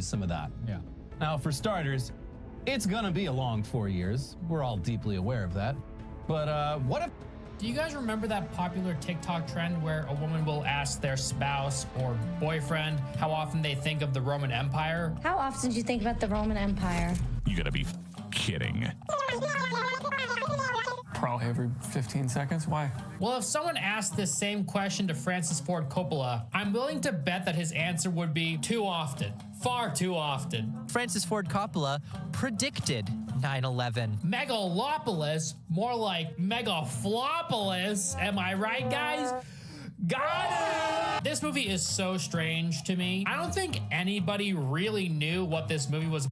some of that. Yeah. Now, for starters, it's gonna be a long 4 years. We're all deeply aware of that. But what if... Do you guys remember that popular TikTok trend where a woman will ask their spouse or boyfriend how often they think of the Roman Empire? How often do you think about the Roman Empire? You gotta be kidding. Probably every 15 seconds. Why? Well, if someone asked this same question to Francis Ford Coppola, I'm willing to bet that his answer would be too often. Far too often. Francis Ford Coppola predicted 9/11. Megalopolis, more like Megaflopolis. Am I right, guys? Got it! This movie is so strange to me. I don't think anybody really knew what this movie was.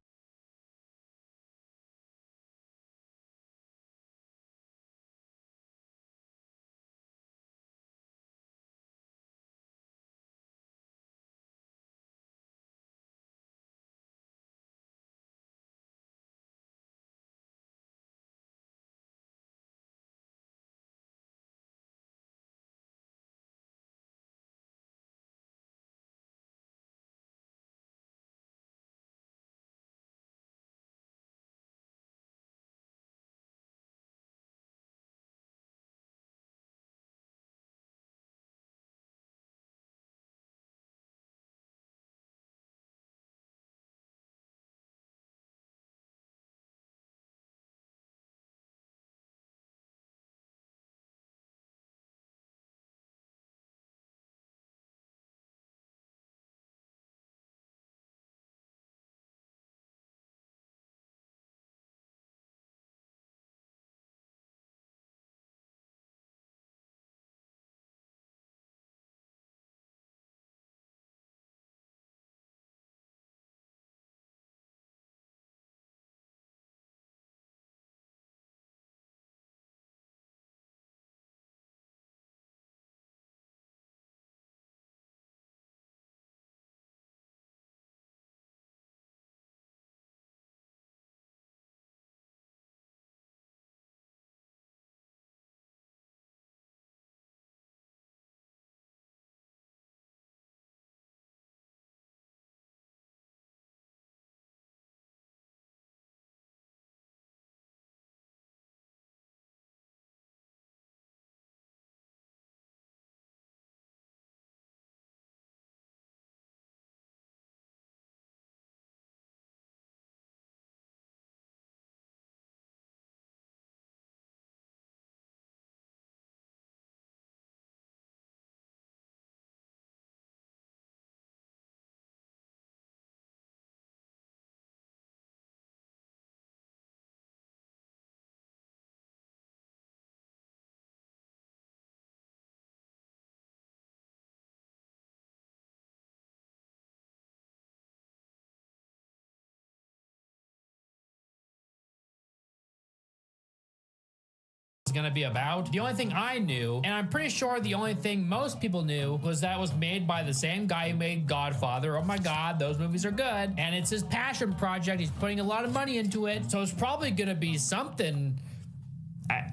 Gonna be about. The only thing I knew, and I'm pretty sure the only thing most people knew, was that it was made by the same guy who made Godfather. Oh my God, those movies are good. And it's his passion project. He's putting a lot of money into it. So it's probably gonna be something.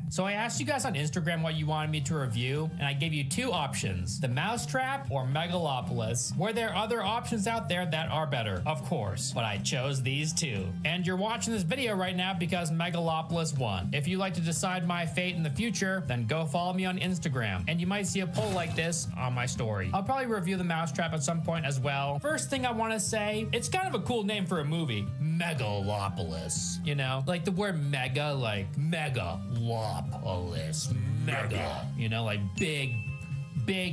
So I asked you guys on Instagram what you wanted me to review, and I gave you two options, The Mousetrap or Megalopolis. Were there other options out there that are better? Of course, but I chose these two. And you're watching this video right now because Megalopolis won. If you'd like to decide my fate in the future, then go follow me on Instagram, and you might see a poll like this on my story. I'll probably review The Mousetrap at some point as well. First thing I want to say, it's kind of a cool name for a movie, Megalopolis. You know, like the word mega, like Megalopolis, mega, you know, like big,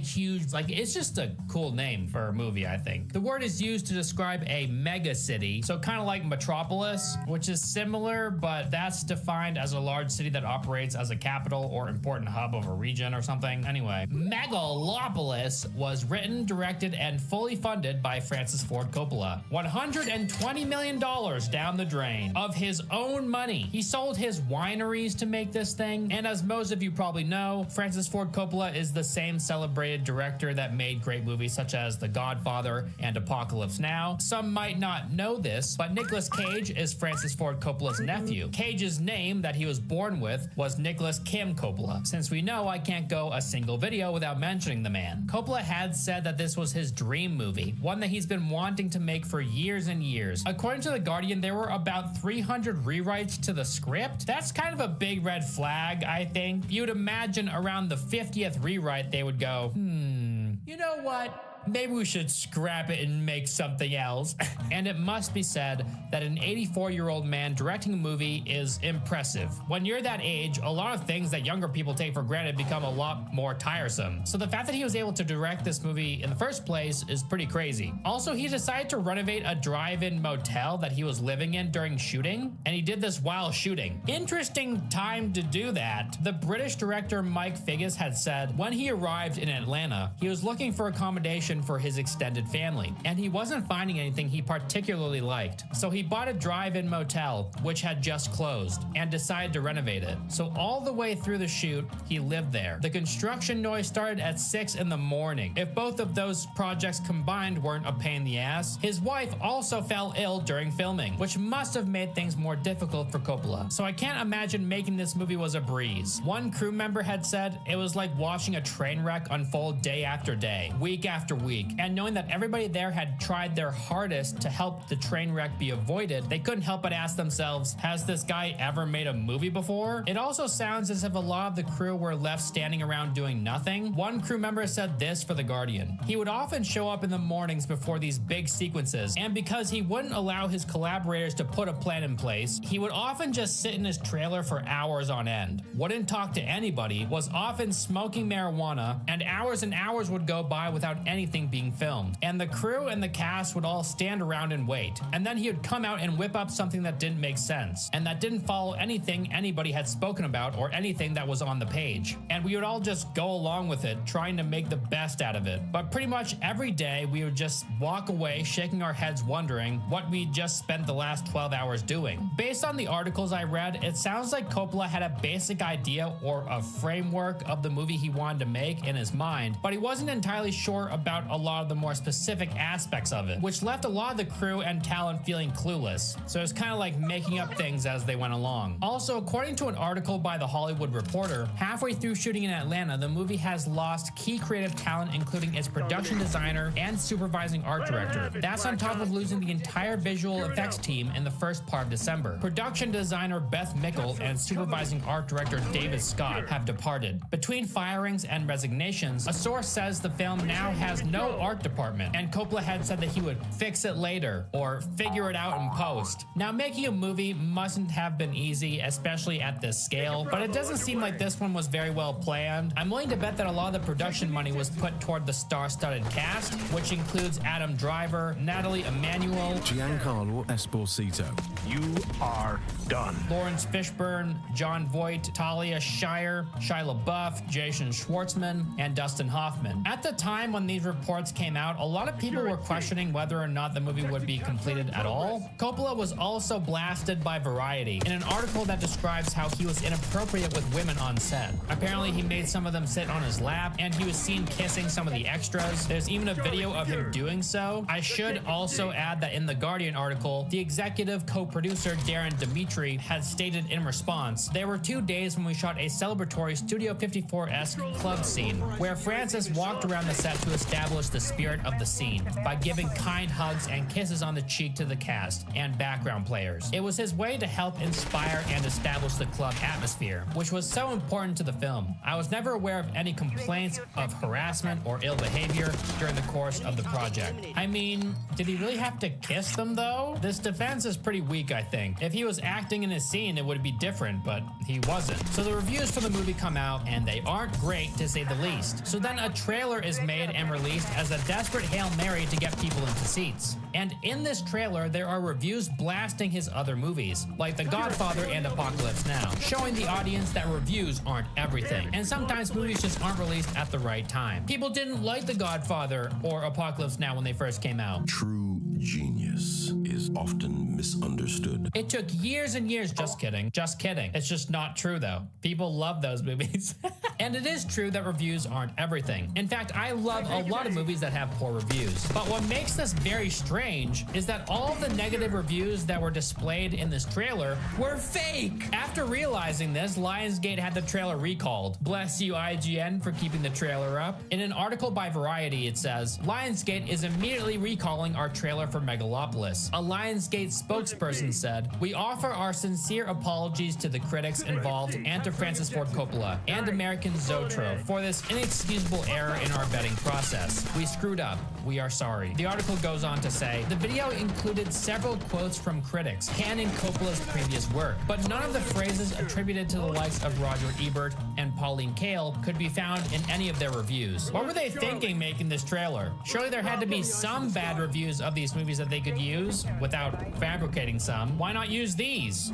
huge, like it's just a cool name for a movie, I think. The word is used to describe a mega city, so kind of like metropolis, which is similar, but that's defined as a large city that operates as a capital or important hub of a region or something. Anyway, Megalopolis was written, directed, and fully funded by Francis Ford Coppola. $120 million down the drain of his own money. He sold his wineries to make this thing, and as most of you probably know, Francis Ford Coppola is the same celebrity celebrated director that made great movies such as The Godfather and Apocalypse Now. Some might not know this, but Nicolas Cage is Francis Ford Coppola's nephew. Cage's name that he was born with was Nicholas Kim Coppola. Since we know, I can't go a single video without mentioning the man. Coppola had said that this was his dream movie, one that he's been wanting to make for years and years. According to The Guardian, there were about 300 rewrites to the script. That's kind of a big red flag, I think. You'd imagine around the 50th rewrite they would go, you know what? Maybe we should scrap it and make something else. And it must be said that an 84-year-old man directing a movie is impressive. When you're that age, a lot of things that younger people take for granted become a lot more tiresome. So the fact that he was able to direct this movie in the first place is pretty crazy. Also, he decided to renovate a drive-in motel that he was living in during shooting, and he did this while shooting. Interesting time to do that. The British director Mike Figgis had said when he arrived in Atlanta, he was looking for accommodation for his extended family, and he wasn't finding anything he particularly liked. So he bought a drive-in motel, which had just closed, and decided to renovate it. So all the way through the shoot, he lived there. The construction noise started at 6 in the morning. If both of those projects combined weren't a pain in the ass, his wife also fell ill during filming, which must have made things more difficult for Coppola. So I can't imagine making this movie was a breeze. One crew member had said it was like watching a train wreck unfold day after day, week after week, and knowing that everybody there had tried their hardest to help the train wreck be avoided, they couldn't help but ask themselves, has this guy ever made a movie before? It also sounds as if a lot of the crew were left standing around doing nothing. One crew member said this for The Guardian. He would often show up in the mornings before these big sequences, and because he wouldn't allow his collaborators to put a plan in place, he would often just sit in his trailer for hours on end, wouldn't talk to anybody, was often smoking marijuana, and hours would go by without anything being filmed. And the crew and the cast would all stand around and wait. And then he would come out and whip up something that didn't make sense, and that didn't follow anything anybody had spoken about or anything that was on the page. And we would all just go along with it, trying to make the best out of it. But pretty much every day, we would just walk away, shaking our heads, wondering what we just spent the last 12 hours doing. Based on the articles I read, it sounds like Coppola had a basic idea or a framework of the movie he wanted to make in his mind, but he wasn't entirely sure about a lot of the more specific aspects of it, which left a lot of the crew and talent feeling clueless. So it's kind of like making up things as they went along. Also, according to an article by The Hollywood Reporter, halfway through shooting in Atlanta, the movie has lost key creative talent, including its production designer and supervising art director. That's on top of losing the entire visual effects team in the first part of December. Production designer Beth Mickle and supervising art director David Scott have departed. Between firings and resignations, a source says the film now has no art department, and Coppola had said that he would fix it later or figure it out in post. Now, making a movie mustn't have been easy, especially at this scale, but it doesn't seem like this one was very well planned. I'm willing to bet that a lot of the production money was put toward the star-studded cast, which includes Adam Driver, Natalie Emanuel, Giancarlo Esposito. You are done. Lawrence Fishburne, John Voight, Talia Shire, Shia LaBeouf, Jason Schwartzman, and Dustin Hoffman. At the time when these reports came out, a lot of people were questioning whether or not the movie would be completed at all. Coppola was also blasted by Variety in an article that describes how he was inappropriate with women on set. Apparently, he made some of them sit on his lap, and he was seen kissing some of the extras. There's even a video of him doing so. I should also add that in the Guardian article, the executive co-producer Darren Dimitri had stated in response, there were 2 days when we shot a celebratory Studio 54-esque club scene, where Francis walked around the set to establish the spirit of the scene by giving kind hugs and kisses on the cheek to the cast and background players. It was his way to help inspire and establish the club atmosphere, which was so important to the film. I was never aware of any complaints of harassment or ill behavior during the course of the project. I mean, did he really have to kiss them though? This defense is pretty weak, I think. If he was acting in a scene, it would be different, but he wasn't. So the reviews for the movie come out, and they aren't great to say the least. So then a trailer is made and released as a desperate Hail Mary to get people into seats. And in this trailer, there are reviews blasting his other movies, like The Godfather and Apocalypse Now, showing the audience that reviews aren't everything, and sometimes movies just aren't released at the right time. People didn't like The Godfather or Apocalypse Now when they first came out. True genius is often misunderstood. It took years and years. Just kidding. Just kidding. It's just not true, though. People love those movies. And it is true that reviews aren't everything. In fact, I love a lot of movies that have poor reviews. But what makes this very strange is that all of the negative reviews that were displayed in this trailer were fake. After realizing this, Lionsgate had the trailer recalled. Bless you, IGN, for keeping the trailer up. In an article by Variety, it says, Lionsgate is immediately recalling our trailer for Megalopolis. A Lionsgate spokesperson said, we offer our sincere apologies to the critics involved and to Francis Ford Coppola and American Zoetrope for this inexcusable error in our vetting process. We screwed up. We are sorry. The article goes on to say, the video included several quotes from critics canning Coppola's previous work, but none of the phrases attributed to the likes of Roger Ebert and Pauline Kael could be found in any of their reviews. What were they thinking making this trailer? Surely there had to be some bad reviews of these movies that they could use without fabricating some. Why not use these?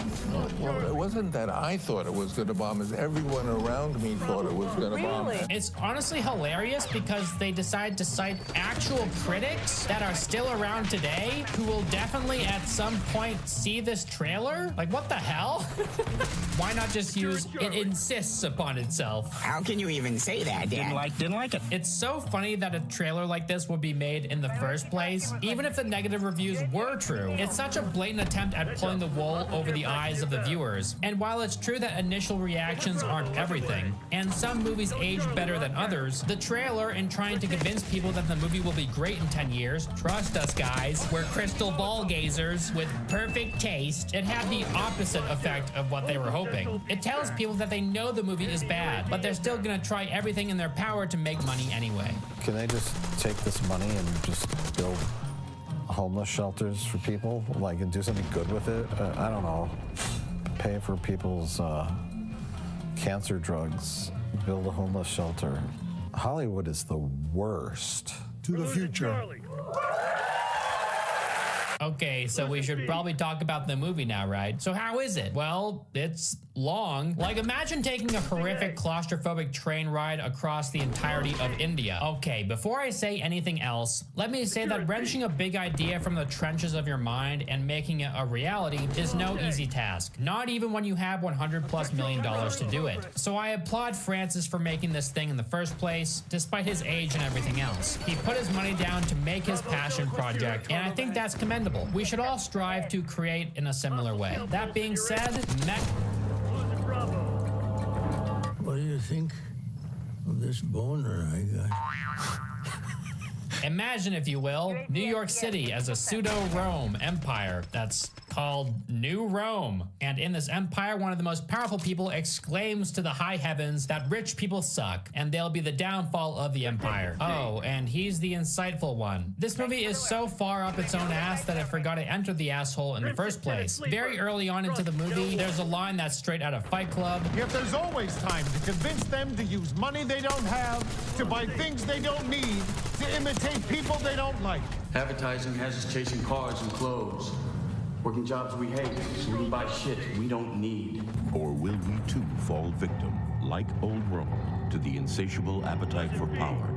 Well, it wasn't that I thought it was going to bomb, as everyone around me thought it was going to bomb. It's honestly hilarious because they decide to cite actual critics that are still around today who will definitely at some point see this trailer. Like, what the hell? Why not just use it insists upon itself? How can you even say that, Dad? Didn't like it. It's so funny that a trailer like this would be made in the first place, even if the negative reviews were true. It's such a blatant attempt at pulling the wool over the eyes of the viewers. And while it's true that initial reactions aren't everything, and some movies age better than others, the trailer, in trying to convince people that the movie will be great in 10 years, trust us guys, we're crystal ball gazers with perfect taste, it had the opposite effect of what they were hoping. It tells people that they know the movie is bad, but they're still gonna try everything in their power to make money anyway. Can they just take this money and just build homeless shelters for people, like, and do something good with it? I don't know. Pay for people's cancer drugs, build a homeless shelter. Hollywood is the worst. To the future. Okay, so we should probably talk about the movie now, right? So how is it? Well, it's long. Like, imagine taking a horrific claustrophobic train ride across the entirety of India. Okay, before I say anything else, let me say that wrenching a big idea from the trenches of your mind and making it a reality is no easy task. Not even when you have $100+ million to do it. So I applaud Francis for making this thing in the first place, despite his age and everything else. He put his money down to make his passion project, and I think that's commendable. We should all strive to create in a similar way. That being said, What do you think of this boner I got? imagine, if you will, New York City as a pseudo-Rome empire that's called New Rome. And in this empire, one of the most powerful people exclaims to the high heavens that rich people suck, and they'll be the downfall of the empire. Oh, and he's the insightful one. This movie is so far up its own ass that it forgot to enter the asshole in the first place. Very early on into the movie, there's a line that's straight out of Fight Club. Yet there's always time to convince them to use money they don't have, to buy things they don't need, to imitate people they don't like. Advertising has us chasing cars and clothes, working jobs we hate, so we can buy shit we don't need. Or will we too fall victim, like old Rome, to the insatiable appetite for power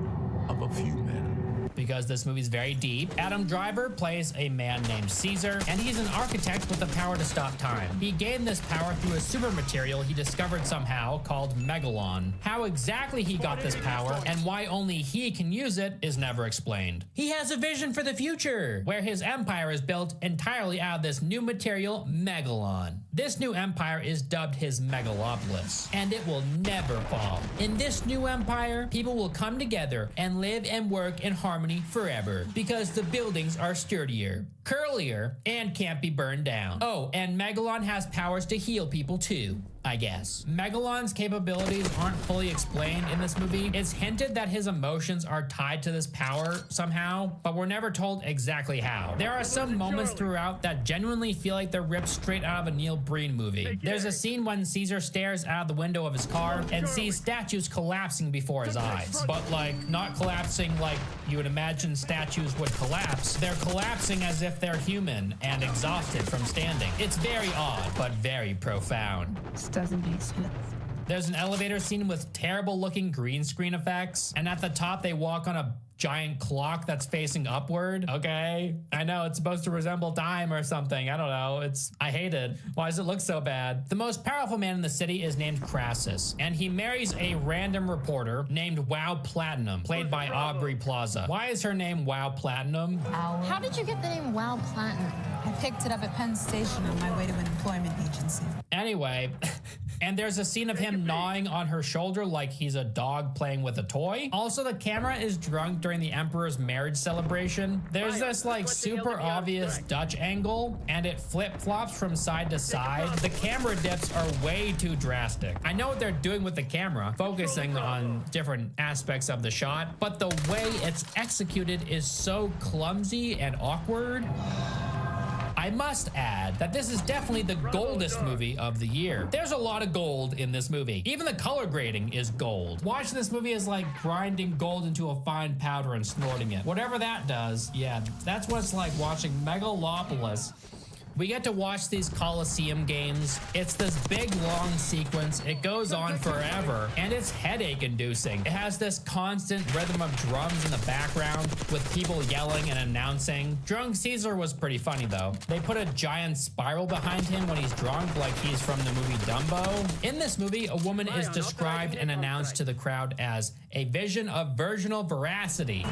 of a few men? Because this movie's very deep. Adam Driver plays a man named Caesar, and he's an architect with the power to stop time. He gained this power through a super material he discovered somehow called Megalon. How exactly he got this power and why only he can use it is never explained. He has a vision for the future, where his empire is built entirely out of this new material, Megalon. This new empire is dubbed his Megalopolis, and it will never fall. In this new empire, people will come together and live and work in harmony forever, because the buildings are sturdier, curlier, and can't be burned down. Oh, and Megalon has powers to heal people too, I guess. Megalon's capabilities aren't fully explained in this movie. It's hinted that his emotions are tied to this power somehow, but we're never told exactly how. There are some moments throughout that genuinely feel like they're ripped straight out of a Neil Breen movie. There's a scene when Caesar stares out of the window of his car and sees statues collapsing before his eyes. But like, not collapsing like you would imagine statues would collapse. They're collapsing as if they're human and exhausted from standing. It's very odd, but very profound. Doesn't make sense. There's an elevator scene with terrible looking green screen effects, and at the top they walk on a giant clock that's facing upward. Okay. I know it's supposed to resemble time or something. I don't know. I hate it. Why does it look so bad? The most powerful man in the city is named Crassus, and he marries a random reporter named Wow Platinum, played by Aubrey Plaza. Why is her name Wow Platinum? How did you get the name Wow Platinum? I picked it up at Penn Station on my way to an employment agency. Anyway, and there's a scene of him gnawing on her shoulder like he's a dog playing with a toy. Also, the camera is drunk during the Emperor's marriage celebration. There's this like super obvious Dutch angle, and it flip-flops from side to side. The camera dips are way too drastic. I know what they're doing with the camera, focusing on different aspects of the shot, but the way it's executed is so clumsy and awkward. I must add that this is definitely the goldest movie of the year. There's a lot of gold in this movie. Even the color grading is gold. Watching this movie is like grinding gold into a fine powder and snorting it. Whatever that does, yeah, that's what it's like watching Megalopolis. We get to watch these Coliseum games. It's this big, long sequence. It goes on forever, and it's headache-inducing. It has this constant rhythm of drums in the background with people yelling and announcing. Drunk Caesar was pretty funny, though. They put a giant spiral behind him when he's drunk, like he's from the movie Dumbo. In this movie, a woman is described and announced to the crowd as a vision of virginal veracity.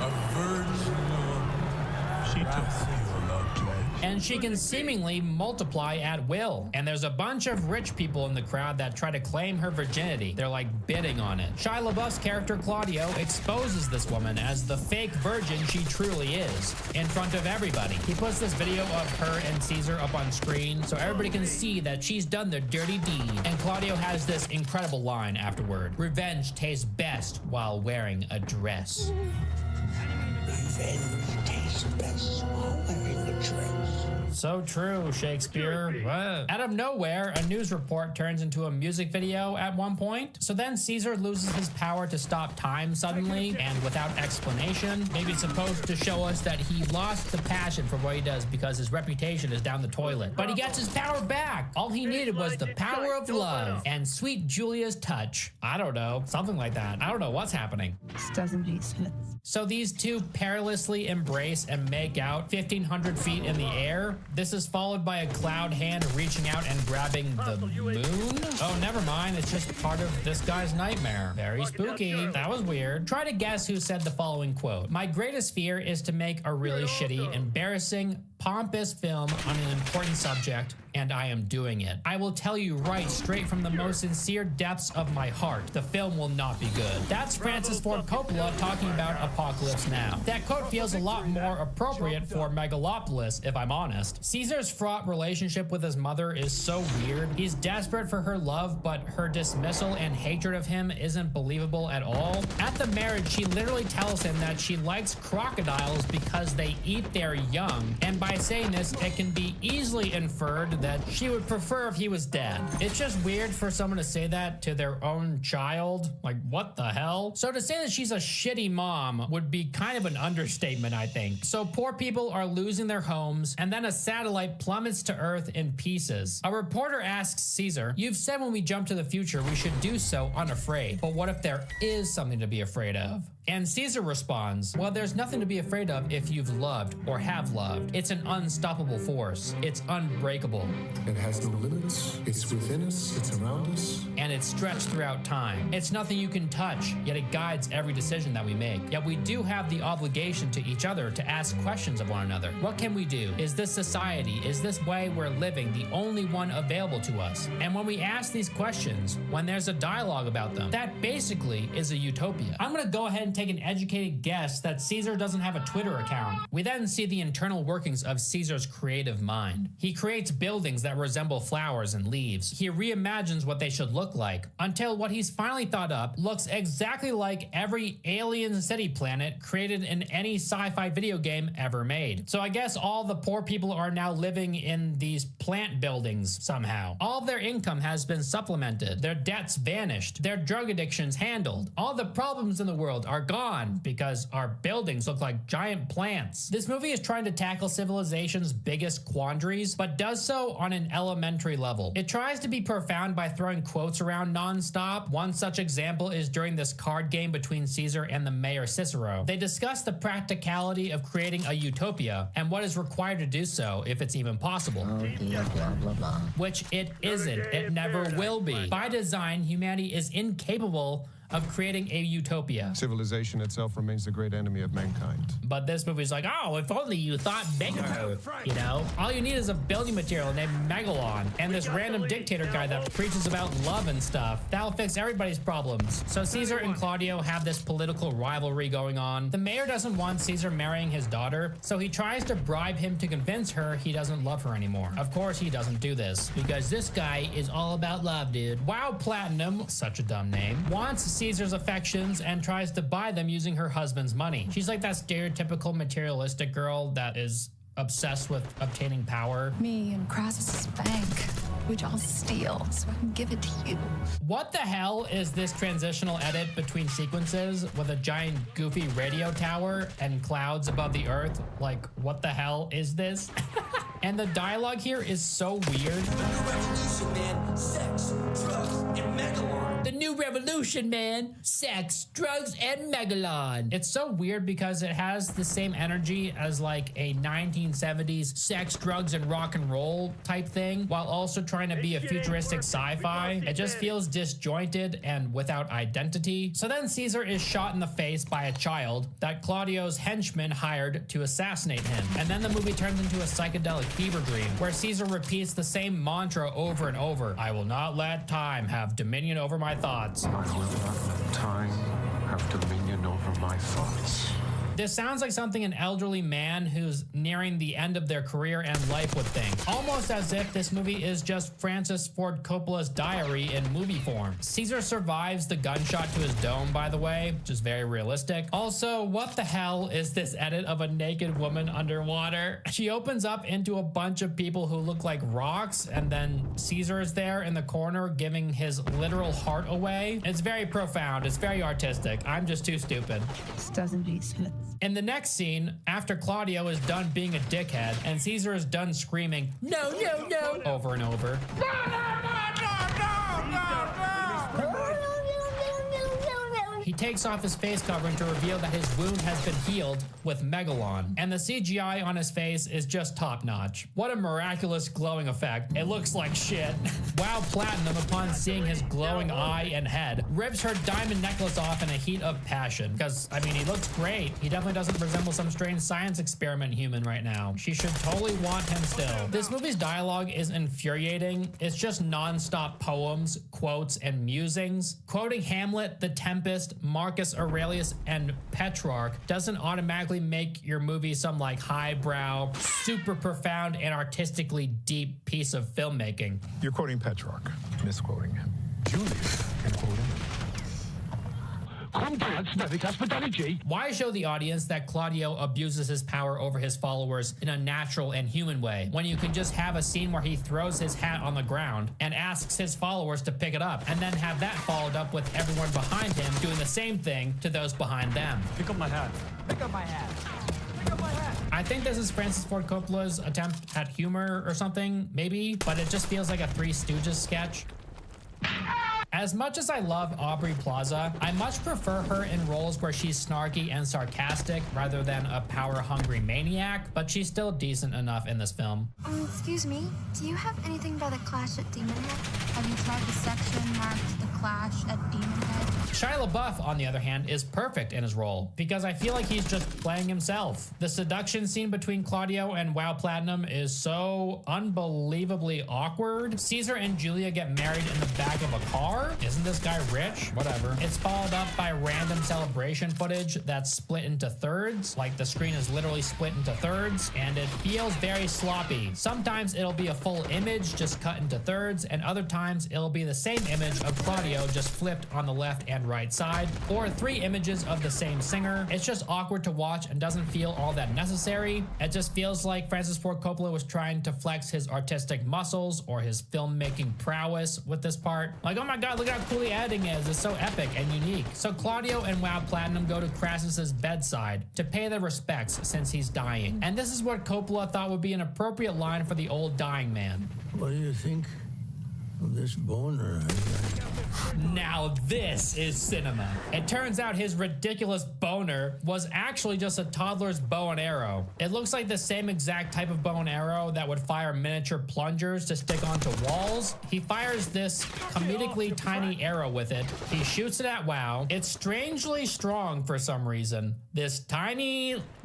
She took And she can seemingly multiply at will. And there's a bunch of rich people in the crowd that try to claim her virginity. They're like bidding on it. Shia LaBeouf's character Claudio exposes this woman as the fake virgin she truly is in front of everybody. He puts this video of her and Caesar up on screen so everybody can see that she's done the dirty deed. And Claudio has this incredible line afterward. Revenge tastes best while wearing a dress. Revenge tastes best while wearing a dress. So true, Shakespeare. What? Out of nowhere, a news report turns into a music video at one point. So then Caesar loses his power to stop time suddenly and without explanation. Maybe it's supposed to show us that he lost the passion for what he does because his reputation is down the toilet. But he gets his power back. All he needed was the power of love and sweet Julia's touch. I don't know, something like that. I don't know what's happening. This doesn't make sense. So these two perilously embrace and make out 1,500 feet in the air. This is followed by a cloud hand reaching out and grabbing the moon. Oh, never mind. It's just part of this guy's nightmare. Very spooky. That was weird. Try to guess who said the following quote. My greatest fear is to make a really shitty, embarrassing, pompous film on an important subject, and I am doing it. I will tell you right straight from the most sincere depths of my heart, the film will not be good. That's Francis Ford Coppola talking about Apocalypse Now. That quote feels a lot more appropriate for Megalopolis, if I'm honest. Caesar's fraught relationship with his mother is so weird. He's desperate for her love, but her dismissal and hatred of him isn't believable at all. At the marriage, she literally tells him that she likes crocodiles because they eat their young, and by saying this, it can be easily inferred that she would prefer if he was dead. It's just weird for someone to say that to their own child. Like, what the hell? So to say that she's a shitty mom would be kind of an understatement, I think. So poor people are losing their homes, and then a satellite plummets to Earth in pieces. A reporter asks Caesar, "You've said when we jump to the future, we should do so unafraid. But what if there is something to be afraid of?" And Caesar responds, "Well, there's nothing to be afraid of if you've loved or have loved. It's an unstoppable force. It's unbreakable. It has no limits. It's within us. It's around us. And it's stretched throughout time. It's nothing you can touch, yet it guides every decision that we make. Yet we do have the obligation to each other to ask questions of one another. What can we do? Is this society, is this way we're living the only one available to us? And when we ask these questions, when there's a dialogue about them, that basically is a utopia." I'm gonna go ahead and take an educated guess that Caesar doesn't have a Twitter account. We then see the internal workings of Caesar's creative mind. He creates buildings that resemble flowers and leaves. He reimagines what they should look like until what he's finally thought up looks exactly like every alien city planet created in any sci-fi video game ever made. So I guess all the poor people are now living in these plant buildings somehow. All their income has been supplemented, their debts vanished, their drug addictions handled. All the problems in the world are gone because our buildings look like giant plants. This movie is trying to tackle civilization's biggest quandaries, but does so on an elementary level. It tries to be profound by throwing quotes around nonstop. One such example is during this card game between Caesar and the mayor Cicero. They discuss the practicality of creating a utopia and what is required to do so, if it's even possible. Blah, blah, blah. Which it isn't. It never will be. By design, humanity is incapable of creating a utopia. Civilization itself remains the great enemy of mankind. But this movie's like, oh, if only you thought bigger, you know? All you need is a building material named Megalon and this random dictator guy that preaches about love and stuff. That'll fix everybody's problems. So Caesar and Claudio have this political rivalry going on. The mayor doesn't want Caesar marrying his daughter, so he tries to bribe him to convince her he doesn't love her anymore. Of course he doesn't do this, because this guy is all about love, dude. Wow Platinum, such a dumb name, wants Caesar's affections and tries to buy them using her husband's money. She's like that stereotypical materialistic girl that is obsessed with obtaining power. Me and Crassus's bank, which I'll steal so I can give it to you. What the hell is this transitional edit between sequences with a giant goofy radio tower and clouds above the earth? Like, what the hell is this? And the dialogue here is so weird. The new revolution, man. Sex, drugs, and Megalon. It's so weird because it has the same energy as like a 1970s sex, drugs, and rock and roll type thing, while also trying to be a futuristic sci-fi. It just feels disjointed and without identity. So then Caesar is shot in the face by a child that Claudio's henchman hired to assassinate him. And then the movie turns into a psychedelic fever dream where Caesar repeats the same mantra over and over. I will not let time have dominion over my thoughts. I will not let time have dominion over my thoughts. This sounds like something an elderly man who's nearing the end of their career and life would think. Almost as if this movie is just Francis Ford Coppola's diary in movie form. Caesar survives the gunshot to his dome, by the way, which is very realistic. Also, what the hell is this edit of a naked woman underwater? She opens up into a bunch of people who look like rocks, and then Caesar is there in the corner giving his literal heart away. It's very profound. It's very artistic. I'm just too stupid. This doesn't make sense. In the next scene, after Claudio is done being a dickhead and Caesar is done screaming, no, no, no, over and over. He takes off his face covering to reveal that his wound has been healed with Megalon. And the CGI on his face is just top notch. What a miraculous glowing effect. It looks like shit. Wow Platinum, upon seeing his glowing eye and head, rips her diamond necklace off in a heat of passion. Because, I mean, he looks great. He definitely doesn't resemble some strange science experiment human right now. She should totally want him still. This movie's dialogue is infuriating. It's just non-stop poems, quotes, and musings. Quoting Hamlet, The Tempest, Marcus Aurelius, and Petrarch doesn't automatically make your movie some like highbrow, super profound, and artistically deep piece of filmmaking. You're quoting Petrarch, misquoting him. Julius can quote him. Why show the audience that Claudio abuses his power over his followers in a natural and human way when you can just have a scene where he throws his hat on the ground and asks his followers to pick it up, and then have that followed up with everyone behind him doing the same thing to those behind them? Pick up my hat. Pick up my hat. I think this is Francis Ford Coppola's attempt at humor or something, maybe, but it just feels like a Three Stooges sketch. As much as I love Aubrey Plaza, I much prefer her in roles where she's snarky and sarcastic rather than a power-hungry maniac, but she's still decent enough in this film. Excuse me, do you have anything by the Clash at Demon Head? Have you tried the section marked the Clash at Demon Head? Shia LaBeouf, on the other hand, is perfect in his role because I feel like he's just playing himself. The seduction scene between Claudio and Wow Platinum is so unbelievably awkward. Caesar and Julia get married in the back of a car. Isn't this guy rich? Whatever. It's followed up by random celebration footage that's split into thirds, like the screen is literally split into thirds, and it feels very sloppy. Sometimes it'll be a full image just cut into thirds, and other times it'll be the same image of Claudio just flipped on the left and right side, or 3 images of the same singer. It's just awkward to watch and doesn't feel all that necessary. It just feels like Francis Ford Coppola was trying to flex his artistic muscles or his filmmaking prowess with this part. Like, oh my god, God, look how cool the editing is. It's so epic and unique. So Claudio and WoW Platinum go to Crassus's bedside to pay their respects since he's dying. And this is what Coppola thought would be an appropriate line for the old dying man. What do you think of this boner? Now this is cinema. It turns out his ridiculous boner was actually just a toddler's bow and arrow. It looks like the same exact type of bow and arrow that would fire miniature plungers to stick onto walls. He fires this comedically tiny arrow with it. He shoots it at WoW. It's strangely strong for some reason. This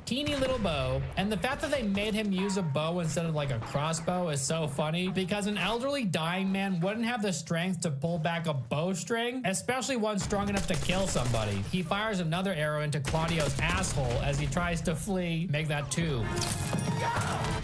teeny little bow, and the fact that they made him use a bow instead of like a crossbow is so funny because an elderly dying man wouldn't have the strength to pull back a bowstring, especially one strong enough to kill somebody. He fires another arrow into Claudio's asshole as he tries to flee. Make that 2.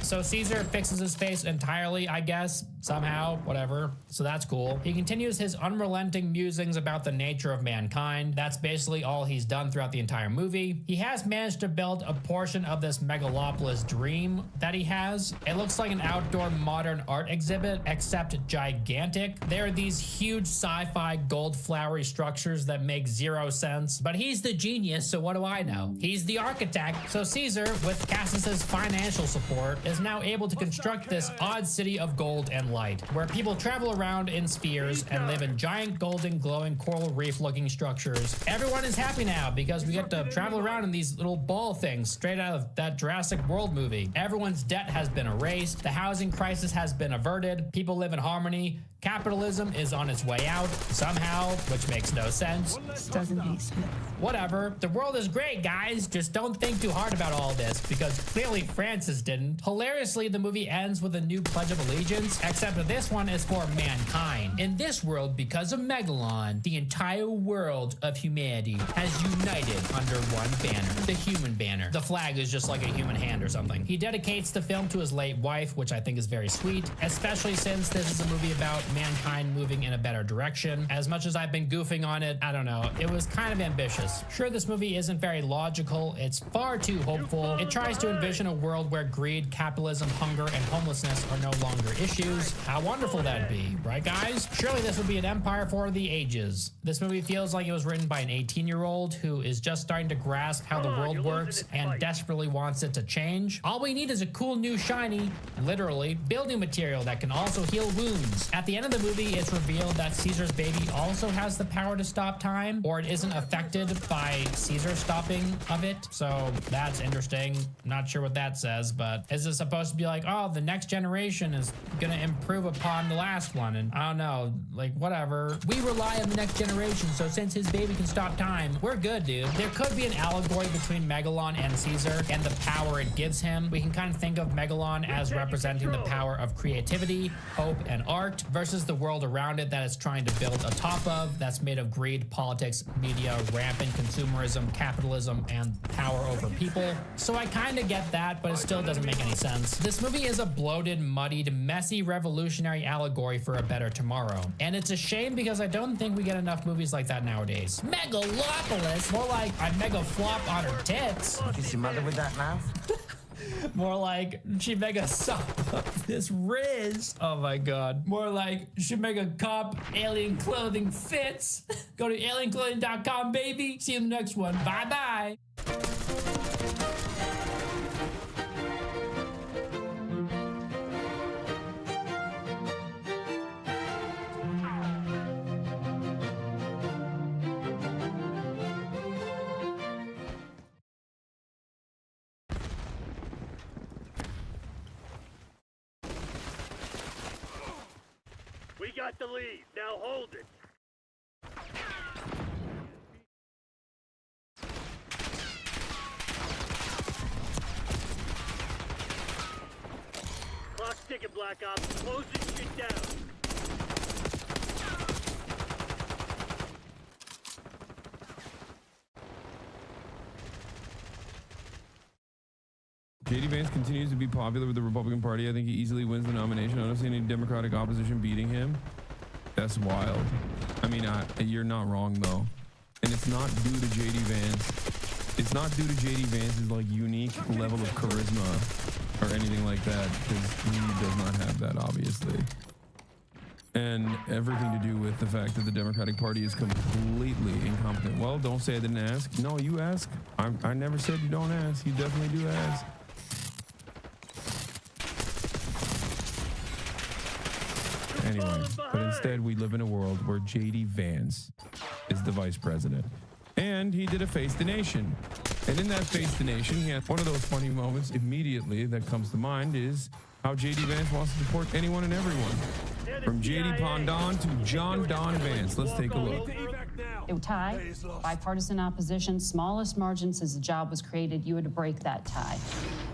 So Caesar fixes his face entirely, I guess, somehow, whatever. So that's cool. He continues his unrelenting musings about the nature of mankind. That's basically all he's done throughout the entire movie. He has managed to build a portion of this megalopolis dream that he has. It looks like an outdoor modern art exhibit, except gigantic. There are these huge sci-fi gold flowery structures that make zero sense, but he's the genius, so what do I know? He's the architect. So Caesar, with Cassus's financial support, is now able to construct this odd city of gold and light, where people travel around in spheres and live in giant golden glowing coral reef looking structures. Everyone is happy now because we get to travel around in these little ball things straight out of that Jurassic World movie. Everyone's debt has been erased. The housing crisis has been averted. People live in harmony. Capitalism is on its way out somehow, which makes no sense. Doesn't he, Smith? Whatever. The world is great, guys. Just don't think too hard about all this because clearly Francis didn't. Hilariously, the movie ends with a new Pledge of Allegiance, except that this one is for mankind. In this world, because of Megalon, the entire world of humanity has united under one banner, the human banner. The flag is just like a human hand or something. He dedicates the film to his late wife, which I think is very sweet, especially since this is a movie about mankind moving in a better direction. As much as I've been goofing on it, I don't know, it was kind of ambitious. Sure, this movie isn't very logical. It's far too hopeful. It tries to envision a world where greed, capitalism, hunger, and homelessness are no longer issues. How wonderful that'd be, right guys? Surely this would be an empire for the ages. This movie feels like it was written by an 18-year-old who is just starting to grasp how the world works and desperately wants it to change. All we need is a cool new shiny, literally, building material that can also heal wounds. At the end of the movie, it's revealed that Caesar's baby also has the power to stop time, or it isn't affected by Caesar's stopping of it. So that's interesting. Not sure what that says, but is it supposed to be like, oh, the next generation is gonna improve upon the last one? And I don't know, like whatever. We rely on the next generation, so since his baby can stop time, we're good, dude. There could be an allegory between Megalon and Caesar and the power it gives him. We can kind of think of Megalon as representing the power of creativity, hope, and art versus the world around it that it's trying to build atop of, that's made of greed, politics, media, rampant consumerism, capitalism, and power over people. So I kind of get that, but it still doesn't make any sense. This movie is a bloated, muddied, messy, revolutionary allegory for a better tomorrow. And it's a shame because I don't think we get enough movies like that nowadays. Megalopolis? More like I mega flop on her tits. Is your mother with that now? More like she mega suck up this Riz. Oh my god. More like she mega cop alien clothing fits. Go to alienclothing.com, baby. See you in the next one. Bye bye. We got the lead. Now hold it. Clock's ticking, Black Ops. Close this shit down. JD Vance continues to be popular with the Republican Party. I think he easily wins the nomination. I don't see any Democratic opposition beating him. That's wild. I mean, you're not wrong though. And it's not due to JD Vance. It's not due to JD Vance's like unique level of charisma or anything like that, because he does not have that, obviously. and everything to do with the fact that the Democratic Party is completely incompetent. Well, don't say I didn't ask. No, you ask. I never said you don't ask. You definitely do ask. Anyway, but instead we live in a world where JD Vance is the vice president. And he did a Face the Nation. And in that Face the Nation, he had one of those funny moments immediately that comes to mind is how JD Vance wants to support anyone and everyone. From JD Pondon to John Don Vance. Let's take a look. It would tie, bipartisan opposition, smallest margin since the job was created, you had to break that tie.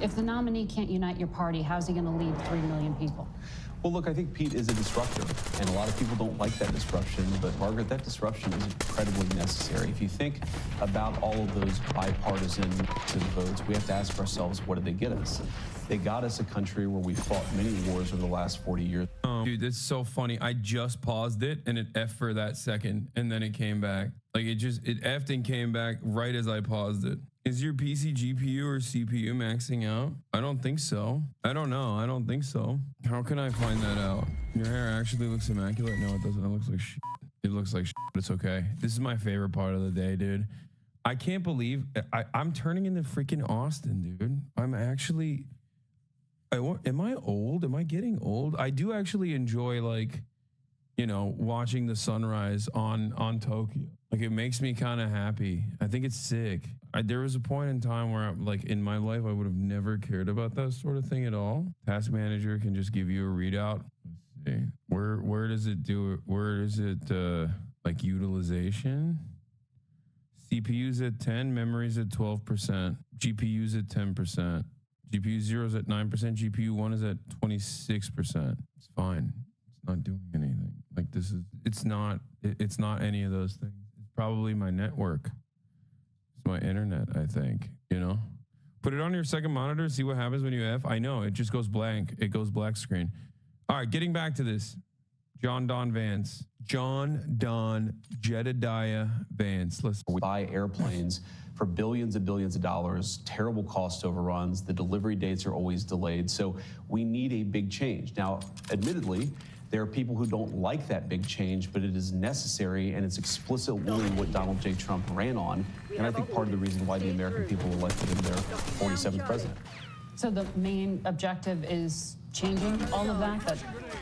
If the nominee can't unite your party, how's he going to lead 3 million people? Well, look, I think Pete is a disruptor, and a lot of people don't like that disruption, but Margaret, that disruption is incredibly necessary. If you think about all of those bipartisan votes, we have to ask ourselves, what did they get us? They got us a country where we fought many wars over the last 40 years. Dude, that's so funny. I just paused it and it F'd for that second and then it came back. Like it F'd and came back right as I paused it. Is your PC GPU or CPU maxing out? I don't think so. I don't know. I don't think so. How can I find that out? Your hair actually looks immaculate. No, it doesn't. It looks like shit. It looks like shit, but it's okay. This is my favorite part of the day, dude. I can't believe I'm turning into freaking Austin, dude. I'm actually... am I old? Am I getting old? I do actually enjoy, like, you know, watching the sunrise on Tokyo. Like, it makes me kind of happy. I think it's sick. There was a point in time where, like, in my life, I would have never cared about that sort of thing at all. Task Manager can just give you a readout. Let's see. Where does it do it? Where is it, like, utilization? CPU's at 10, memory's at 12%, GPU's at 10%. GPU 0 is at 9%, GPU 1 is at 26%. It's fine. It's not doing anything. Like it's not any of those things. It's probably my network. It's my internet, I think, you know? Put it on your second monitor, see what happens when you F. I know, it just goes blank. It goes black screen. All right, getting back to this. John Don Vance. John Don Jedediah Vance. Let's buy airplanes for billions and billions of dollars, terrible cost overruns, the delivery dates are always delayed. So we need a big change. Now, admittedly, there are people who don't like that big change, but it is necessary and it's explicitly what Donald J. Trump ran on. And I think part of the reason why the American people elected him their 47th president. So the main objective is changing all of that, that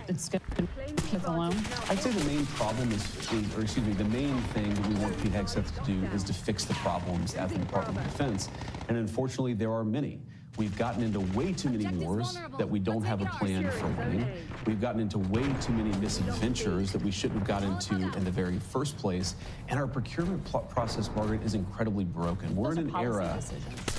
it's going to keep alone? I'd say the main problem the main thing that we want Pete Hegseth to do is to fix the problems at the Department of Defense. And unfortunately, there are many. We've gotten into way too many wars that we don't have a plan for winning. We've gotten into way too many misadventures that we shouldn't have got into in the very first place. And our procurement process, Margaret, is incredibly broken. We're in an era...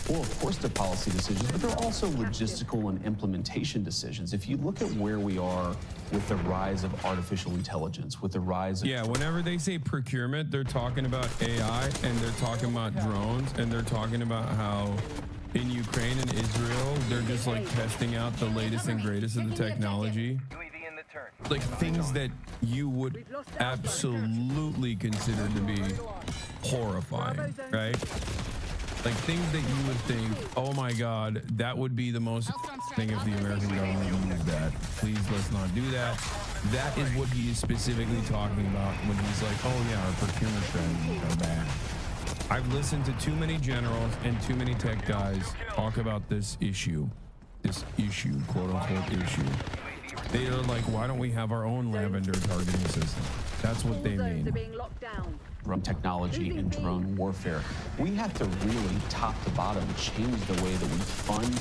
Well, of course, they're policy decisions, but they're also logistical and implementation decisions. If you look at where we are with the rise of artificial intelligence, with the rise of... Yeah, whenever they say procurement, they're talking about AI, and they're talking about drones, and they're talking about how in Ukraine and Israel, they're just like testing out the latest and greatest of the technology. Like things that you would absolutely consider to be horrifying, right? Like things that you would think, oh my God, that would be the most thing if the American government used that. Please, let's not do that. That is what he is specifically talking about when he's like, oh yeah, our procurement strategies are bad. I've listened to too many generals and too many tech guys talk about this issue, quote unquote issue. They are like, why don't we have our own lavender targeting system? That's what they mean. Drone technology and drone warfare. We have to really, top to bottom, change the way that we fund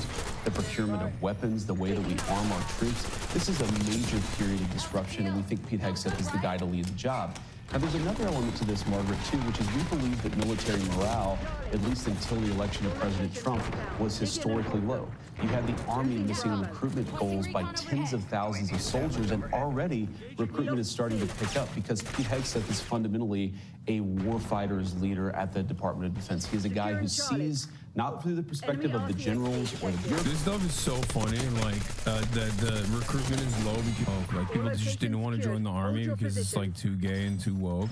the procurement of weapons, the way that we arm our troops. This is a major period of disruption, and we think Pete Hegseth is the guy to lead the job. Now, there's another element to this, Margaret, too, which is we believe that military morale, at least until the election of President Trump, was historically low. You had the Army missing recruitment goals by tens of thousands of soldiers, and already recruitment is starting to pick up because Pete Hegseth is fundamentally a warfighter's leader at the Department of Defense. He's a guy who sees not through the perspective of the generals or the bureaucrats. This stuff is so funny, like the recruitment is low because like people just didn't want to join the Army because it's like too gay and too woke.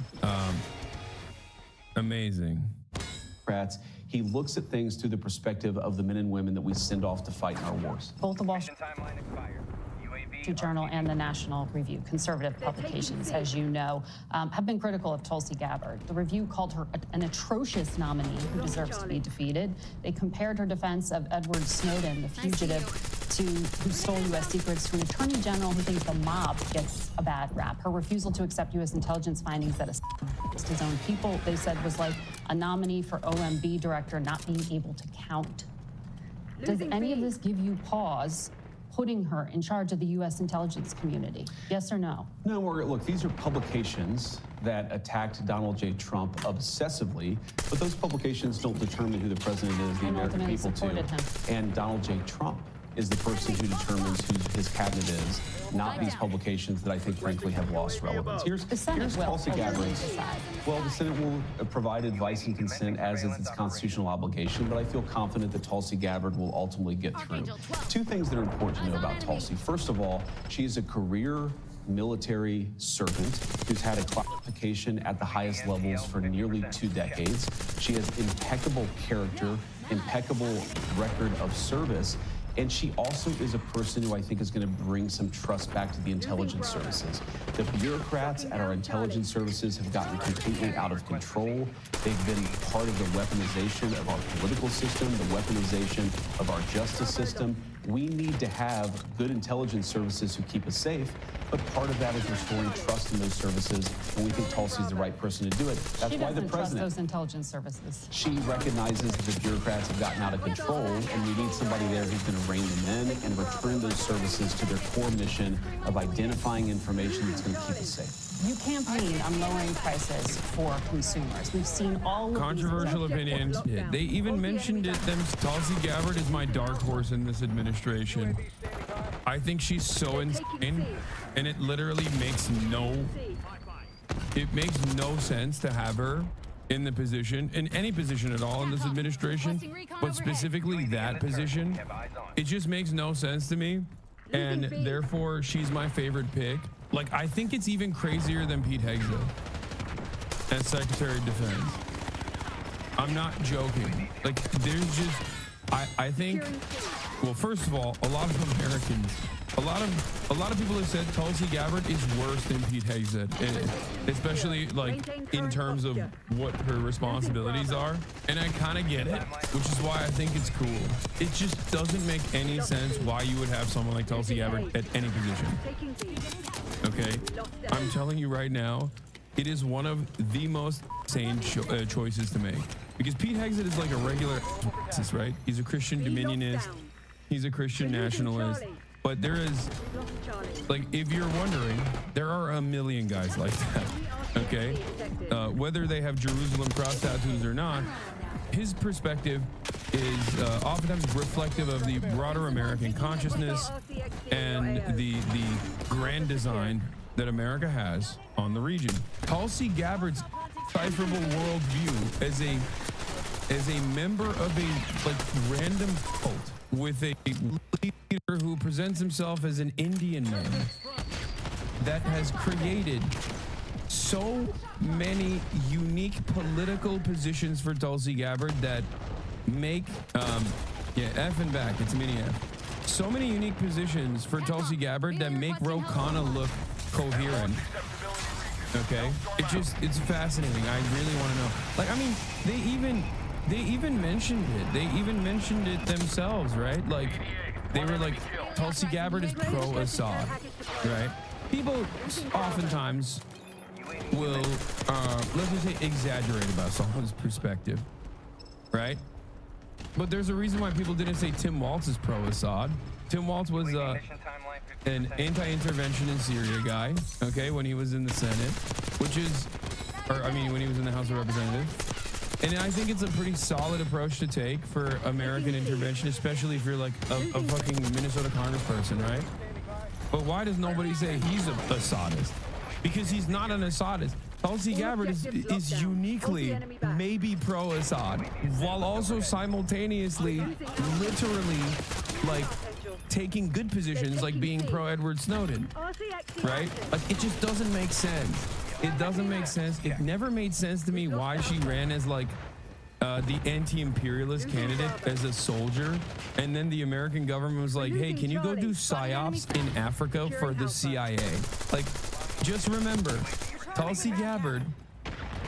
Amazing. He looks at things through the perspective of the men and women that we send off to fight in our wars. Both of us. Street Journal and the National Review, conservative publications, as you know, have been critical of Tulsi Gabbard. The Review called her an atrocious nominee who deserves to be defeated. They compared her defense of Edward Snowden, the fugitive who stole U.S. secrets, to an attorney general who thinks the mob gets a bad rap. Her refusal to accept U.S. intelligence findings that assist his own people, they said, was like a nominee for OMB director not being able to count. Does any of this give you pause, putting her in charge of the U.S. intelligence community? Yes or no? No, Margaret, look, these are publications that attacked Donald J. Trump obsessively, but those publications don't determine who the president is, the American people do. And Donald J. Trump is the person who determines who his cabinet is, not these publications that I think, frankly, have lost relevance. Here's Tulsi Gabbard. Well, the Senate will provide advice and consent, as is its constitutional obligation, but I feel confident that Tulsi Gabbard will ultimately get through. Two things that are important to know about Tulsi. First of all, she is a career military servant who's had a classification at the highest levels for nearly 2 decades. She has impeccable character, impeccable record of service, and she also is a person who I think is going to bring some trust back to the intelligence services. The bureaucrats at our intelligence services have gotten completely out of control. They've been part of the weaponization of our political system, the weaponization of our justice system. We need to have good intelligence services who keep us safe, but part of that is restoring trust in those services, and we think Tulsi is the right person to do it. That's why the president trust those intelligence services. She recognizes that the bureaucrats have gotten out of control, and we need somebody there who's going to rein them in and return those services to their core mission of identifying information that's going to keep us safe. You campaign on lowering prices for consumers. We've seen all of controversial opinions. Yeah, they even mentioned it. Tulsi Gabbard is my dark horse in this administration. I think she's so insane, and it literally makes no sense to have her in the position, in any position at all in this administration, but specifically that position. It just makes no sense to me, and therefore she's my favorite pick. Like, I think it's even crazier than Pete Hegseth as Secretary of Defense. I'm not joking. Like, there's just, I think, well, first of all, a lot of Americans, a lot of people have said Tulsi Gabbard is worse than Pete Hegseth, especially like in terms of what her responsibilities are. And I kind of get it, which is why I think it's cool. It just doesn't make any sense why you would have someone like Tulsi Gabbard at any position. Okay, I'm telling you right now, it is one of the most sane choices to make, because Pete Hegseth is like a regular racist, right? He's a Christian dominionist. He's a Christian nationalist. But there is, like, if you're wondering, there are a million guys like that, okay? Whether they have Jerusalem cross tattoos or not, his perspective is oftentimes reflective of the broader American consciousness and the grand design that America has on the region. Tulsi Gabbard's decipherable worldview as a member of a random cult with a leader who presents himself as an Indian man that has created so many unique political positions for Tulsi Gabbard that make F and back, it's mini F. So many unique positions for Tulsi Gabbard that make Ro Khanna look coherent. Okay, it's fascinating. I really want to know. Like, I mean, they even mentioned it. They even mentioned it themselves, right? Like, they were like, Tulsi Gabbard is pro-Assad, right? People oftentimes will, let's just say, exaggerate about someone's perspective, right? But there's a reason why people didn't say Tim Walz is pro-Assad. Tim Walz was an anti-intervention in Syria guy, okay, when he was in the Senate, when he was in the House of Representatives. And I think it's a pretty solid approach to take for American intervention, especially if you're like a fucking Minnesota congressperson, right? But why does nobody say he's a Assadist? Because he's not an Assadist. Tulsi Gabbard is uniquely maybe pro-Assad, while also simultaneously, literally, like, taking good positions, like being pro-Edward Snowden, right? Like, it just doesn't make sense. It doesn't make sense. It never made sense to me why she ran as, like, the anti-imperialist candidate as a soldier, and then the American government was like, hey, can you go do psyops in Africa for the CIA? Like, just remember, Tulsi Gabbard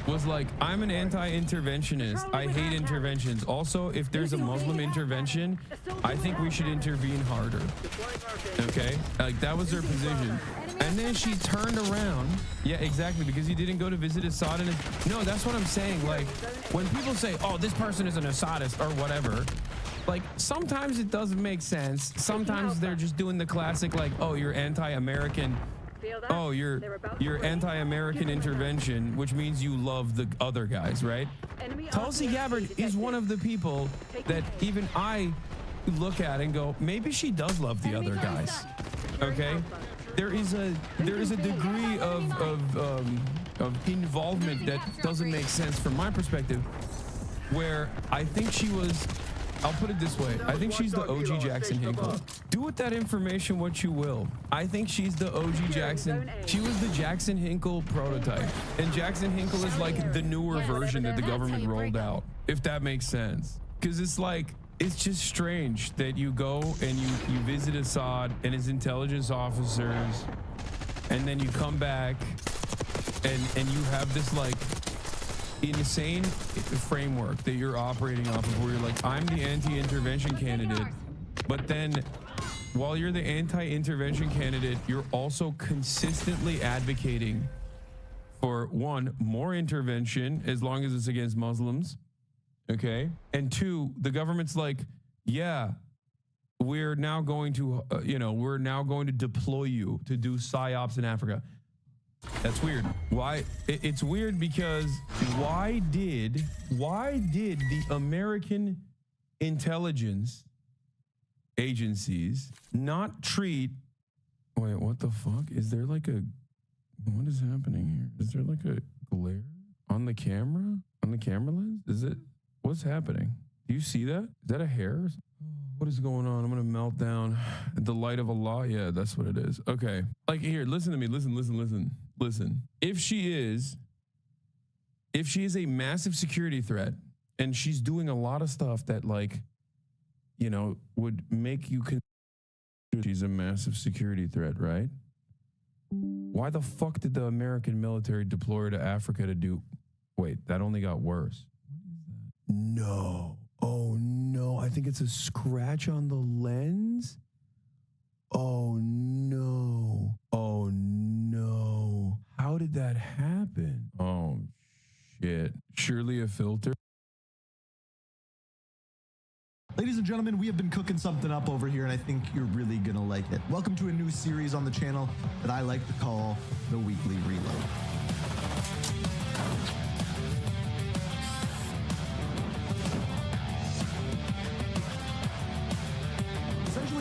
was like, I'm an anti-interventionist. I hate interventions. Also, if there's a Muslim intervention, I think we should intervene harder. Okay? Like, that was her position. And then she turned around. Yeah, exactly, because he didn't go to visit Assad. And no, that's what I'm saying. Like, when people say, oh, this person is an Assadist or whatever, like, sometimes it doesn't make sense. Sometimes they're just doing the classic, like, oh, you're anti-American. Oh, you're anti-American intervention, which means you love the other guys, right? Tulsi Gabbard is one of the people that even I look at and go, maybe she does love the other guys. Okay, there is a degree of involvement that doesn't make sense from my perspective, where I think she was. I'll put it this way. I think she's the OG Jackson Hinkle. Do with that information what you will. I think she's the OG Jackson. She was the Jackson Hinkle prototype. And Jackson Hinkle is like the newer version that the government rolled out, if that makes sense. Because it's like, it's just strange that you go and you visit Assad and his intelligence officers, and then you come back and you have this like insane framework that you're operating off of, where you're like, I'm the anti-intervention candidate, but then while you're the anti-intervention candidate, you're also consistently advocating for, one, more intervention as long as it's against Muslims, okay, and two, the government's like, yeah, we're now going to we're now going to deploy you to do psyops in Africa. That's weird. Why? It's weird because why did the American intelligence agencies not treat, wait, what the fuck? Is there like a, what is happening here? Is there like a glare on the camera? On the camera lens? Is it, what's happening? Do you see that? Is that a hair? What is going on? I'm gonna melt down. The light of Allah. Yeah, that's what it is. Okay. Like, here, listen to me. Listen. If she is a massive security threat and she's doing a lot of stuff that, like, you know, would make you consider she's a massive security threat, right? Why the fuck did the American military deploy her to Africa to do? Wait, that only got worse. No. Oh no, I think it's a scratch on the lens. Oh no. Oh no. How did that happen? Oh shit. Surely a filter. Ladies and gentlemen, we have been cooking something up over here, and I think you're really gonna like it. Welcome to a new series on the channel that I like to call the Weekly Reload.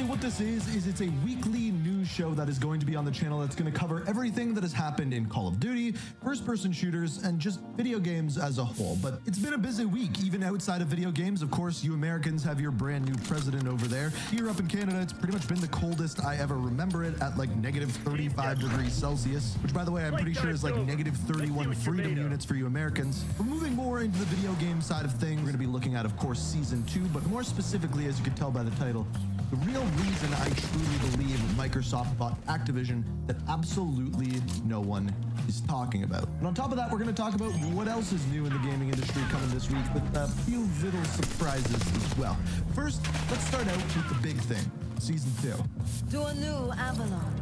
What this is it's a weekly news show that is going to be on the channel that's going to cover everything that has happened in Call of Duty, first-person shooters, and just video games as a whole. But it's been a busy week, even outside of video games. Of course, you Americans have your brand new president over there. Here up in Canada, it's pretty much been the coldest I ever remember it, at like -35 degrees Celsius, which, by the way, I'm pretty sure is like -31 freedom units for you Americans. We're moving more into the video game side of things. We're going to be looking at, of course, Season 2, but more specifically, as you can tell by the title, the real reason I truly believe Microsoft bought Activision that absolutely no one is talking about. And on top of that, we're going to talk about what else is new in the gaming industry coming this week, with a few little surprises as well. First, let's start out with the big thing, Season 2. To a new Avalon.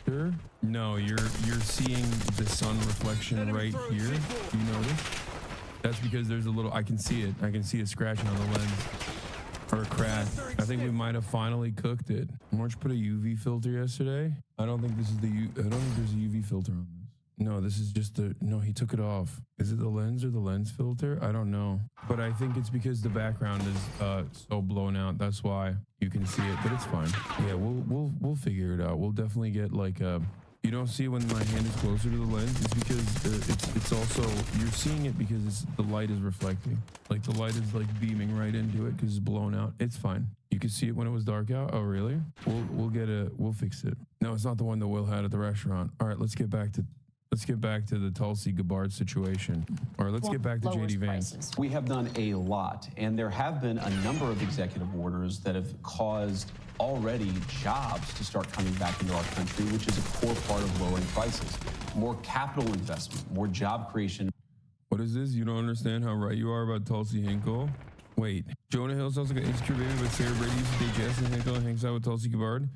Sure. No, you're seeing the sun reflection right here. You notice? That's because there's a little, I can see it. I can see a scratch on the lens, or a crack. I think we might have finally cooked it. March put a UV filter yesterday. I don't think this is I don't think there's a UV filter on this. No, this is just no, he took it off. Is it the lens or the lens filter? I don't know. But I think it's because the background is so blown out. That's why you can see it, but it's fine. Yeah, we'll figure it out. We'll definitely get like a, you don't see it when my hand is closer to the lens. It's because it's also, you're seeing it because the light is reflecting. Like the light is like beaming right into it because it's blown out. It's fine. You could see it when it was dark out. Oh, really? We'll fix it. No, it's not the one that Will had at the restaurant. All right, let's get back to Let's get back to the Tulsi Gabbard situation. Or let's get back to JD Vance. We have done a lot, and there have been a number of executive orders that have caused already jobs to start coming back into our country, which is a core part of lowering prices. More capital investment, more job creation. What is this? You don't understand how right you are about Tulsi Hinkle? Wait, Jonah Hill sounds like an insecure baby, but Sarah Brady used to date Jesse Hinkle and hangs out with Tulsi Gabbard.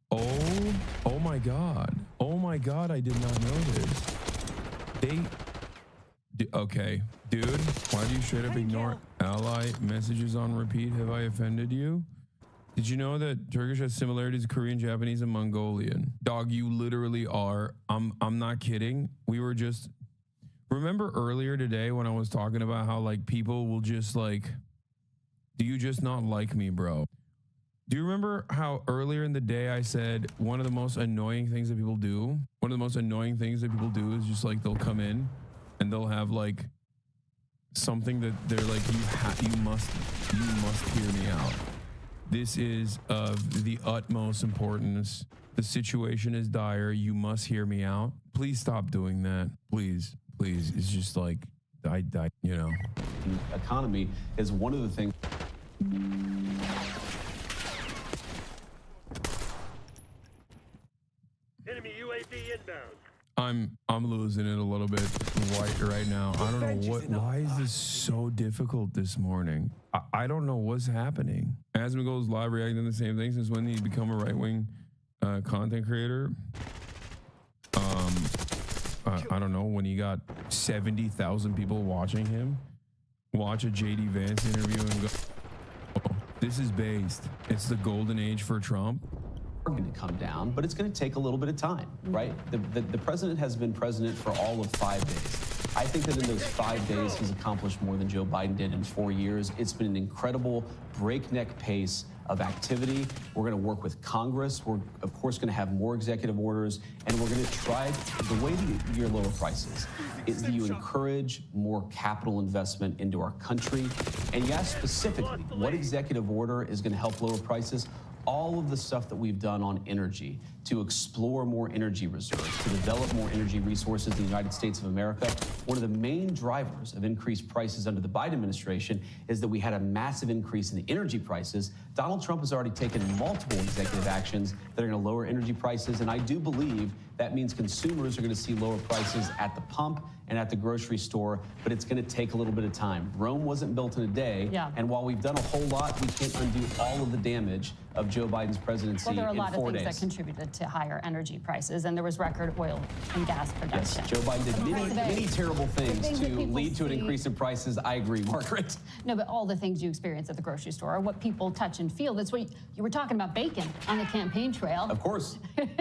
Oh my God. Oh my God, I did not know this. Okay, dude, why do you straight up ignore ally messages on repeat? Have I offended you? Did you know that Turkish has similarities to Korean, Japanese, and Mongolian? Dog, you literally are. I'm not kidding. We were just, remember earlier today when I was talking about how like people will just like, do you just not like me, bro? Do you remember how earlier in the day I said one of the most annoying things that people do? One of the most annoying things that people do is just like they'll come in and they'll have like something that they're like, you must hear me out. This is of the utmost importance. The situation is dire. You must hear me out. Please stop doing that. Please. It's just like, you know. Economy is one of the things. Enemy UAV inbound. I'm losing it a little bit right now. I don't know why is this so difficult this morning? I don't know what's happening. Asmund goes live reacting to the same thing since when did he become a right-wing content creator? I don't know, when he got 70,000 people watching him. Watch a JD Vance interview and go, oh, this is based. It's the golden age for Trump. Going to come down, but it's going to take a little bit of time, right? The president has been president for all of 5 days. I think that in those 5 days, he's accomplished more than Joe Biden did in 4 years. It's been an incredible breakneck pace of activity. We're going to work with Congress. We're, of course, going to have more executive orders, and we're going to try, the way to your lower prices is that you encourage more capital investment into our country. And yes, specifically, what executive order is going to help lower prices? All of the stuff that we've done on energy, to explore more energy reserves, to develop more energy resources in the United States of America. One of the main drivers of increased prices under the Biden administration is that we had a massive increase in the energy prices. Donald Trump has already taken multiple executive actions that are going to lower energy prices, and I do believe that means consumers are going to see lower prices at the pump and at the grocery store, but it's going to take a little bit of time. Rome wasn't built in a day, and while we've done a whole lot, we can't undo all of the damage of Joe Biden's presidency in 4 days. Well, there are a lot of things that contributed to higher energy prices, and there was record oil and gas production. Yes, Joe Biden did many terrible things to lead to an increase in prices. I agree, Margaret. No, but all the things you experience at the grocery store are what people touch and feel. That's what you were talking about, bacon on the campaign trail. Of course,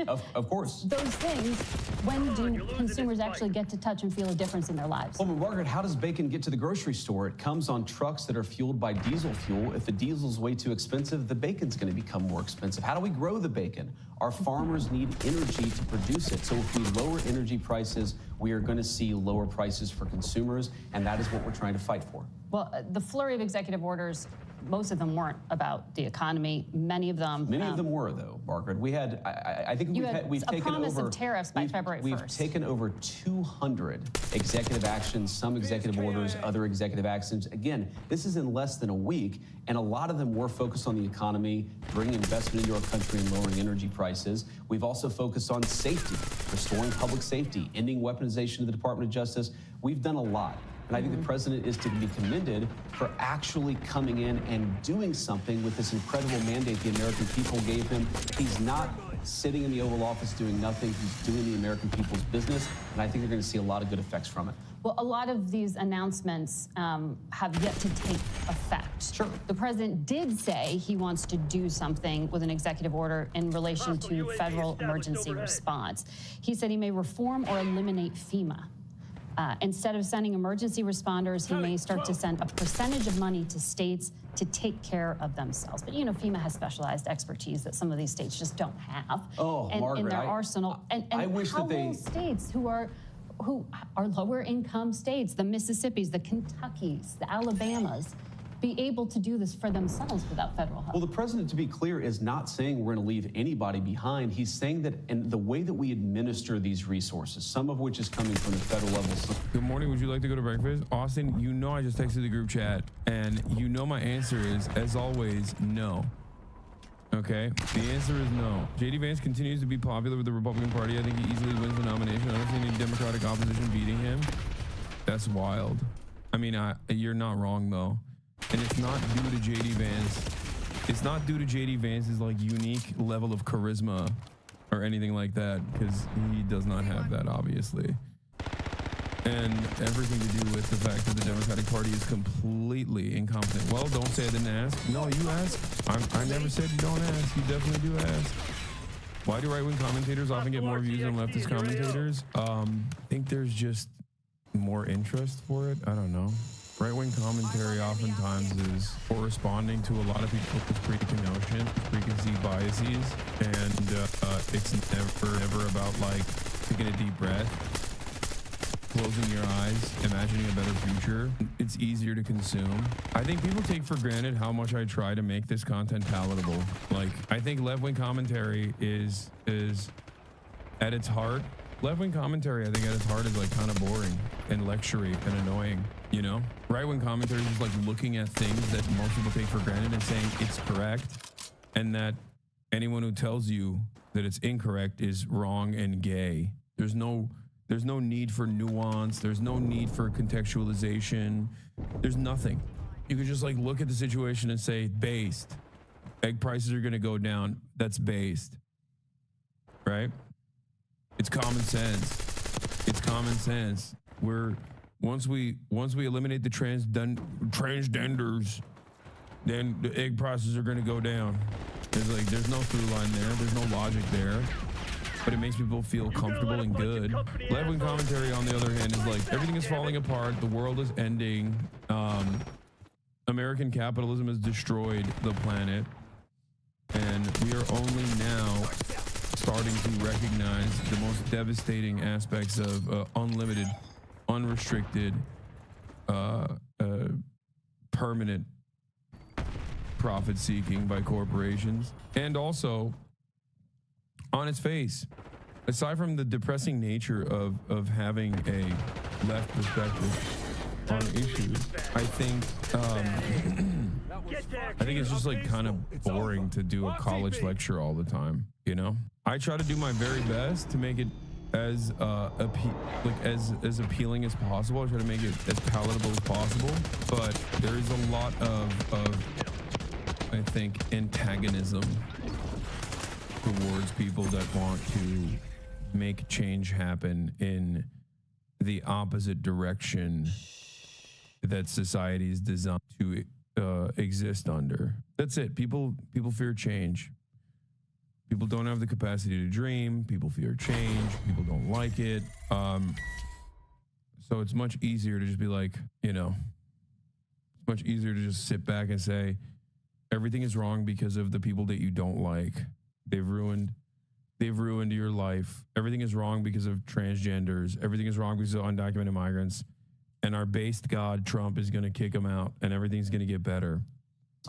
of course. Those things, when do consumers actually get to touch and feel a difference in their lives? Well, Margaret, how does bacon get to the grocery store? It comes on trucks that are fueled by diesel fuel. If the diesel's way too expensive, the bacon's going to become more expensive. How do we grow the bacon? Our farmers need energy to produce it. So if we lower energy prices, we are going to see lower prices for consumers, and that is what we're trying to fight for. Well, the flurry of executive orders, most of them weren't about the economy. Many of them were, though, Margaret. We had, I think we've a taken promise over of tariffs by February 1st. We've taken over 200 executive actions, some executive orders, other executive actions. Again, this is in less than a week, and a lot of them were focused on the economy, bringing investment into our country and lowering energy prices. We've also focused on safety, restoring public safety, ending weaponization of the Department of Justice. We've done a lot. And I think the president is to be commended for actually coming in and doing something with this incredible mandate the American people gave him. He's not sitting in the Oval Office doing nothing. He's doing the American people's business. And I think you're going to see a lot of good effects from it. Well, a lot of these announcements have yet to take effect. Sure. The president did say he wants to do something with an executive order in relation to federal emergency response. He said he may reform or eliminate FEMA. Instead of sending emergency responders, he may start to send a percentage of money to states to take care of themselves. But, you know, FEMA has specialized expertise that some of these states just don't have Margaret, in their arsenal. And I wish how that they... will states who are lower income states, the Mississippis, the Kentuckys, the Alabamas, be able to do this for themselves without federal help? Well, the president, to be clear, is not saying we're going to leave anybody behind. He's saying that in the way that we administer these resources, some of which is coming from the federal level. Good morning. Would you like to go to breakfast? Austin, you know I just texted the group chat, and you know my answer is, as always, no. Okay? The answer is no. J.D. Vance continues to be popular with the Republican Party. I think he easily wins the nomination. I don't see any Democratic opposition beating him. That's wild. I mean, you're not wrong, though. And it's not due to J.D. Vance. It's not due to J.D. Vance's like unique level of charisma or anything like that, because he does not have that, obviously. And everything to do with the fact that the Democratic Party is completely incompetent. Well, don't say I didn't ask. No, you ask. I never said you don't ask. You definitely do ask. Why do right-wing commentators often get more views than leftist commentators? I think there's just more interest for it. I don't know. Right-wing commentary oftentimes is corresponding to a lot of people's preconceived biases, and it's never about like taking a deep breath, closing your eyes, imagining a better future. It's easier to consume. I think people take for granted how much I try to make this content palatable. Like, I think left-wing commentary is at its heart. Left-wing commentary, I think at its heart, is like kind of boring and lectury and annoying, you know? Right-wing commentary is just like looking at things that most people take for granted and saying it's correct, and that anyone who tells you that it's incorrect is wrong and gay. There's no need for nuance. There's no need for contextualization. There's nothing. You could just like look at the situation and say, based. Egg prices are going to go down. That's based. Right? It's common sense. It's common sense. Once we eliminate the transgenders, then the egg prices are going to go down. There's no through line there. There's no logic there. But it makes people feel comfortable and good. Left-wing commentary, on the other hand, is like everything is falling apart. The world is ending. American capitalism has destroyed the planet. And we are only now starting to recognize the most devastating aspects of unlimited, unrestricted, permanent profit seeking by corporations. And also, on its face, aside from the depressing nature of having a left perspective on issues, I think it's just like kind of boring to do a college lecture all the time, you know? I try to do my very best to make it as as appealing as possible. I try to make it as palatable as possible, but there is a lot of I think antagonism towards people that want to make change happen in the opposite direction that society is designed to exist under. That's it. People fear change. People don't have the capacity to dream. People fear change. People don't like it. So it's much easier to just be like, you know, it's much easier to just sit back and say, everything is wrong because of the people that you don't like. They've ruined your life. Everything is wrong because of transgenders. Everything is wrong because of undocumented migrants. And our based God, Trump, is going to kick them out, and everything's going to get better.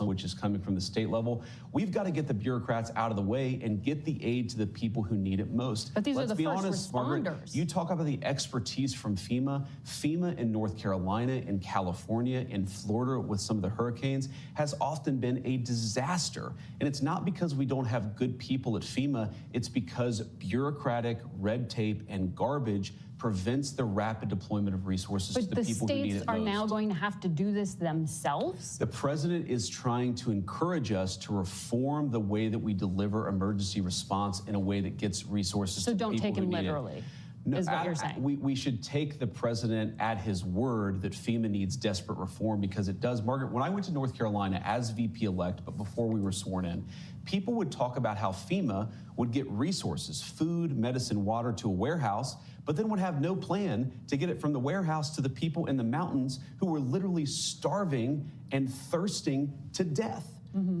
Which is coming from the state level. We've got to get the bureaucrats out of the way and get the aid to the people who need it most. But these Let's are the be first honest, responders. Margaret, you talk about the expertise from FEMA. FEMA in North Carolina, in California, in Florida with some of the hurricanes has often been a disaster. And it's not because we don't have good people at FEMA. It's because bureaucratic red tape and garbage prevents the rapid deployment of resources to the people who need it most. But the states are now going to have to do this themselves? The president is trying to encourage us to reform the way that we deliver emergency response in a way that gets resources to people who need it. So don't take him literally, is what you're saying. We should take the president at his word that FEMA needs desperate reform, because it does. Margaret, when I went to North Carolina as VP-elect, but before we were sworn in, people would talk about how FEMA would get resources, food, medicine, water to a warehouse, but then would have no plan to get it from the warehouse to the people in the mountains who were literally starving and thirsting to death.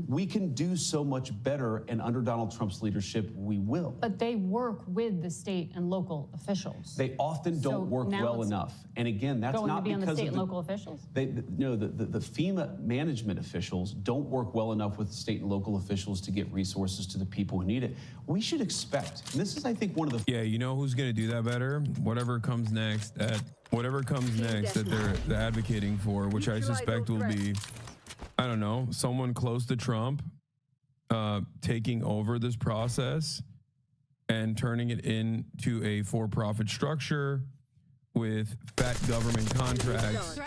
We can do so much better, and under Donald Trump's leadership, we will. But they work with the state and local officials. They often don't work well enough. And again, that's not going to be because on the state of and local officials? the FEMA management officials don't work well enough with state and local officials to get resources to the people who need it. We should expect, and this is, I think, one of the... Yeah, you know who's going to do that better? Whatever comes next that they're advocating for, which I suspect will be, I don't know, someone close to Trump taking over this process and turning it into a for-profit structure with fat government contracts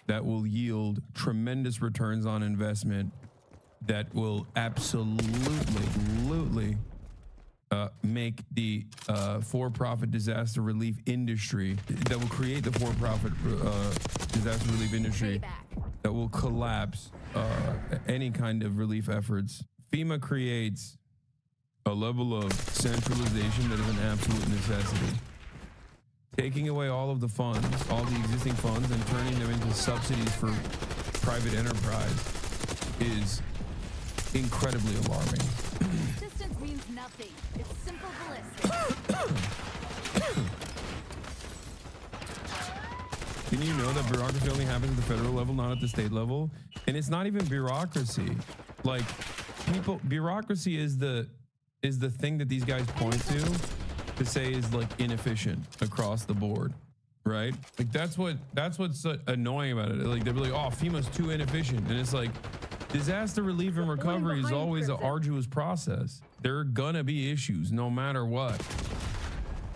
that will yield tremendous returns on investment that will absolutely make the for-profit disaster relief industry, that will create the for-profit disaster relief industry that will collapse any kind of relief efforts. FEMA creates a level of centralization that is an absolute necessity. Taking away all of the funds, all the existing funds, and turning them into subsidies for private enterprise is incredibly alarming. Distance means nothing. It's simple ballistics. Can you know that bureaucracy only happens at the federal level, not at the state level? And it's not even bureaucracy. Like, bureaucracy is the thing that these guys point to say is like inefficient across the board, right? Like that's what's annoying about it. Like they're like, oh, FEMA's too inefficient, and it's like disaster relief and recovery is always an arduous process. There are gonna be issues no matter what.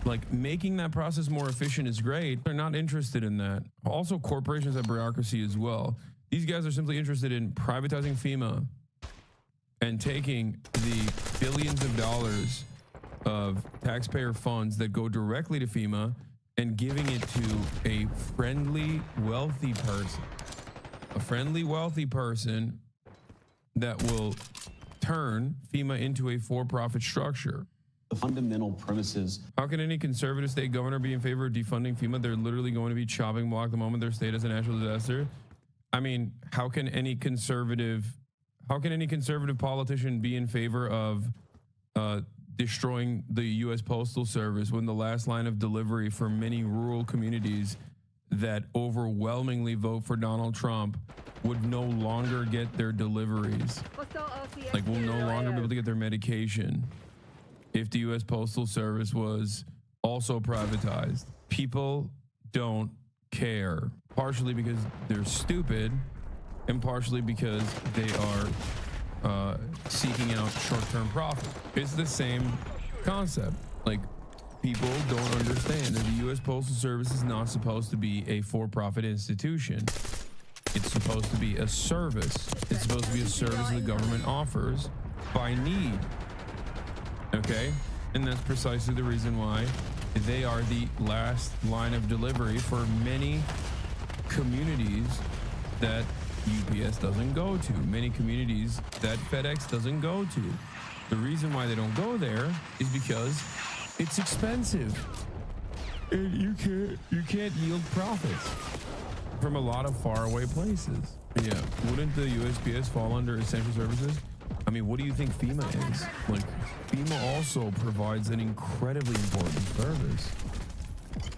Like making that process more efficient is great. They're not interested in that. Also, corporations have bureaucracy as well. These guys are simply interested in privatizing FEMA and taking the billions of dollars of taxpayer funds that go directly to FEMA and giving it to a friendly, wealthy person. A friendly, wealthy person that will turn FEMA into a for-profit structure. The fundamental premises. How can any conservative state governor be in favor of defunding FEMA? They're literally going to be chopping block the moment their state has a natural disaster. I mean, how can any conservative politician be in favor of destroying the U.S. Postal Service when the last line of delivery for many rural communities that overwhelmingly vote for Donald Trump would no longer get their deliveries? Like, will no longer be able to get their medication if the U.S. Postal Service was also privatized. People don't care, partially because they're stupid and partially because they are seeking out short-term profit. It's the same concept. Like, people don't understand that the U.S. Postal Service is not supposed to be a for-profit institution. It's supposed to be a service. It's supposed to be a service the government offers by need. Okay? And that's precisely the reason why they are the last line of delivery for many communities that UPS doesn't go to, many communities that FedEx doesn't go to. The reason why they don't go there is because it's expensive. And you can't yield profits from a lot of faraway places. Yeah, wouldn't the USPS fall under essential services? I mean, what do you think FEMA is? Like, FEMA also provides an incredibly important service,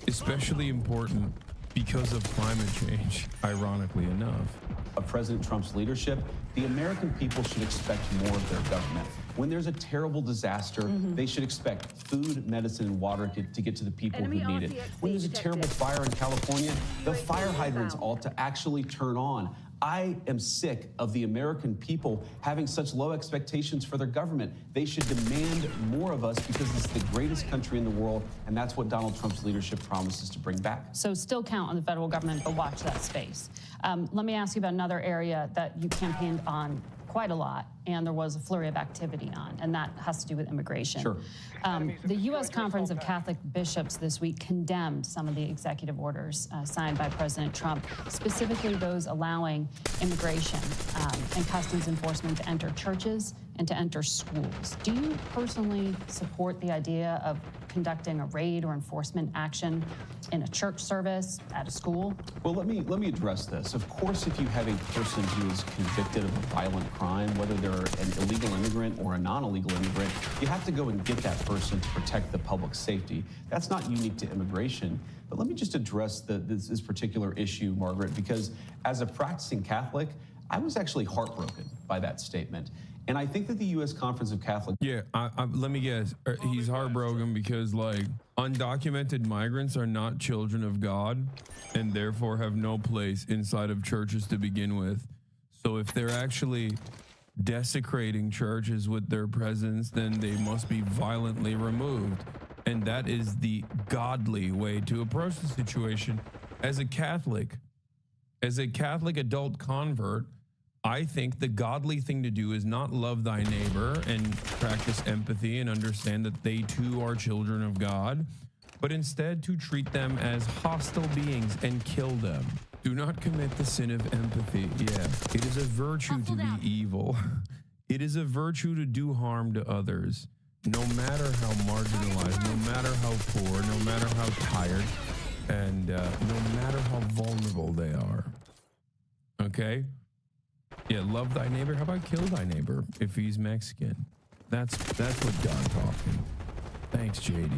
especially important because of climate change, ironically enough. Of President Trump's leadership, the American people should expect more of their government. When there's a terrible disaster, they should expect food, medicine, and water to get to the people who need it. When there's a terrible fire in California, the fire hydrants ought to actually turn on. I am sick of the American people having such low expectations for their government. They should demand more of us because it's the greatest country in the world, and that's what Donald Trump's leadership promises to bring back. So still count on the federal government, but watch that space. Let me ask you about another area that you campaigned on quite a lot, and there was a flurry of activity on, and that has to do with immigration. Sure. The U.S. Conference of Catholic Bishops this week condemned some of the executive orders signed by President Trump, specifically those allowing immigration and customs enforcement to enter churches and to enter schools. Do you personally support the idea of conducting a raid or enforcement action in a church service, at a school? Well, let me address this. Of course, if you have a person who is convicted of a violent crime, whether they're an illegal immigrant or a non-illegal immigrant, you have to go and get that person to protect the public safety. That's not unique to immigration. But let me just address this particular issue, Margaret, because as a practicing Catholic, I was actually heartbroken by that statement. And I think that the U.S. Conference of Catholic... Yeah, let me guess. He's heartbroken because, like, undocumented migrants are not children of God and therefore have no place inside of churches to begin with. So if they're actually desecrating churches with their presence, then they must be violently removed. And that is the godly way to approach the situation. As a Catholic adult convert, I think the godly thing to do is not love thy neighbor and practice empathy and understand that they too are children of God, but instead to treat them as hostile beings and kill them. Do not commit the sin of empathy. Yeah, it is a virtue to be evil. It is a virtue to do harm to others, no matter how marginalized, no matter how poor, no matter how tired, and no matter how vulnerable they are. Okay? Yeah, love thy neighbor. How about kill thy neighbor if he's Mexican? That's what God taught me. Thanks, JD.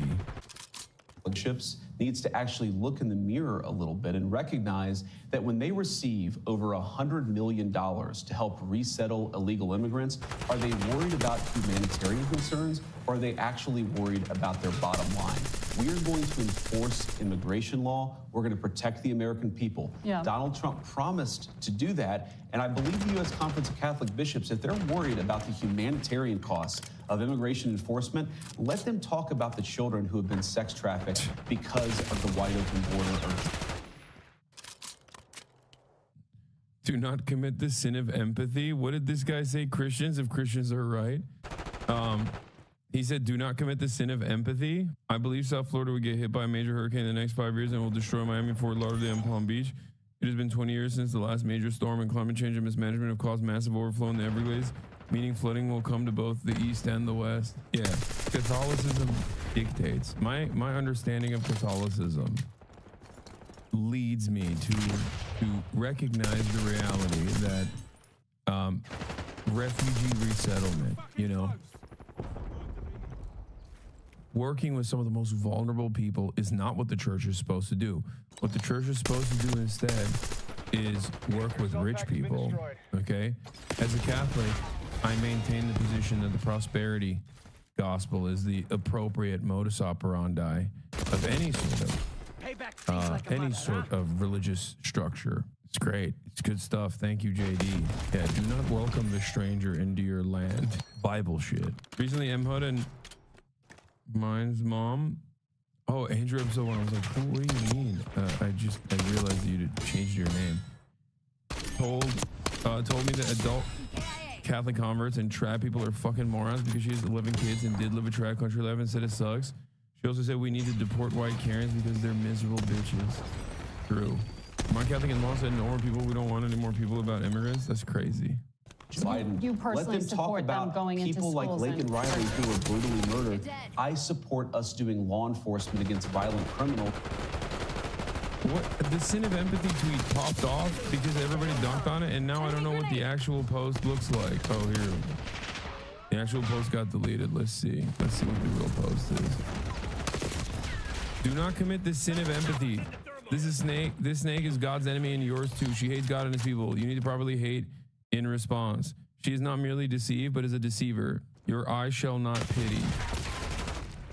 Ships needs to actually look in the mirror a little bit and recognize that when they receive over $100 million to help resettle illegal immigrants, are they worried about humanitarian concerns, or are they actually worried about their bottom line? We are going to enforce immigration law. We're going to protect the American people. Yeah. Donald Trump promised to do that, and I believe the U.S. Conference of Catholic Bishops, if they're worried about the humanitarian costs of immigration enforcement, let them talk about the children who have been sex trafficked because of the wide open border. Do not commit the sin of empathy. What did this guy say? Christians, if Christians are right. He said, do not commit the sin of empathy. I believe South Florida would get hit by a major hurricane in the next 5 years and will destroy Miami, Fort Lauderdale, and Palm Beach. It has been 20 years since the last major storm, and climate change and mismanagement have caused massive overflow in the Everglades, meaning flooding will come to both the east and the west. Yeah, Catholicism dictates. My understanding of Catholicism leads me to recognize the reality that refugee resettlement, you know, working with some of the most vulnerable people is not what the church is supposed to do. What the church is supposed to do instead is work with rich people, okay? As a Catholic, I maintain the position that the prosperity gospel is the appropriate modus operandi of any sort of religious structure. It's great. It's good stuff. Thank you, JD. Yeah, do not welcome the stranger into your land. Bible shit. Recently, M. Hood and mine's mom. Oh, Andrew episode 1. I was like, oh, what do you mean? I realized that you changed your name. Told me that adult Catholic converts and trad people are fucking morons because she has 11 kids and did live a trad country life and said it sucks. She also said we need to deport white Karens because they're miserable bitches. True. My Catholic in-law said no more people. We don't want any more people about immigrants. That's crazy. Biden. You personally Let them talk support about them going into people like schools Laken and- Riley who were brutally murdered. I support us doing law enforcement against violent criminals. What the sin of empathy tweet popped off because everybody dunked on it, and now I don't know what the actual post looks like. Oh, here. The actual post got deleted. Let's see what the real post is. Do not commit the sin of empathy. This snake is God's enemy and yours too. She hates God and his people. You need to properly hate in response. She is not merely deceived, but is a deceiver. Your eye shall not pity.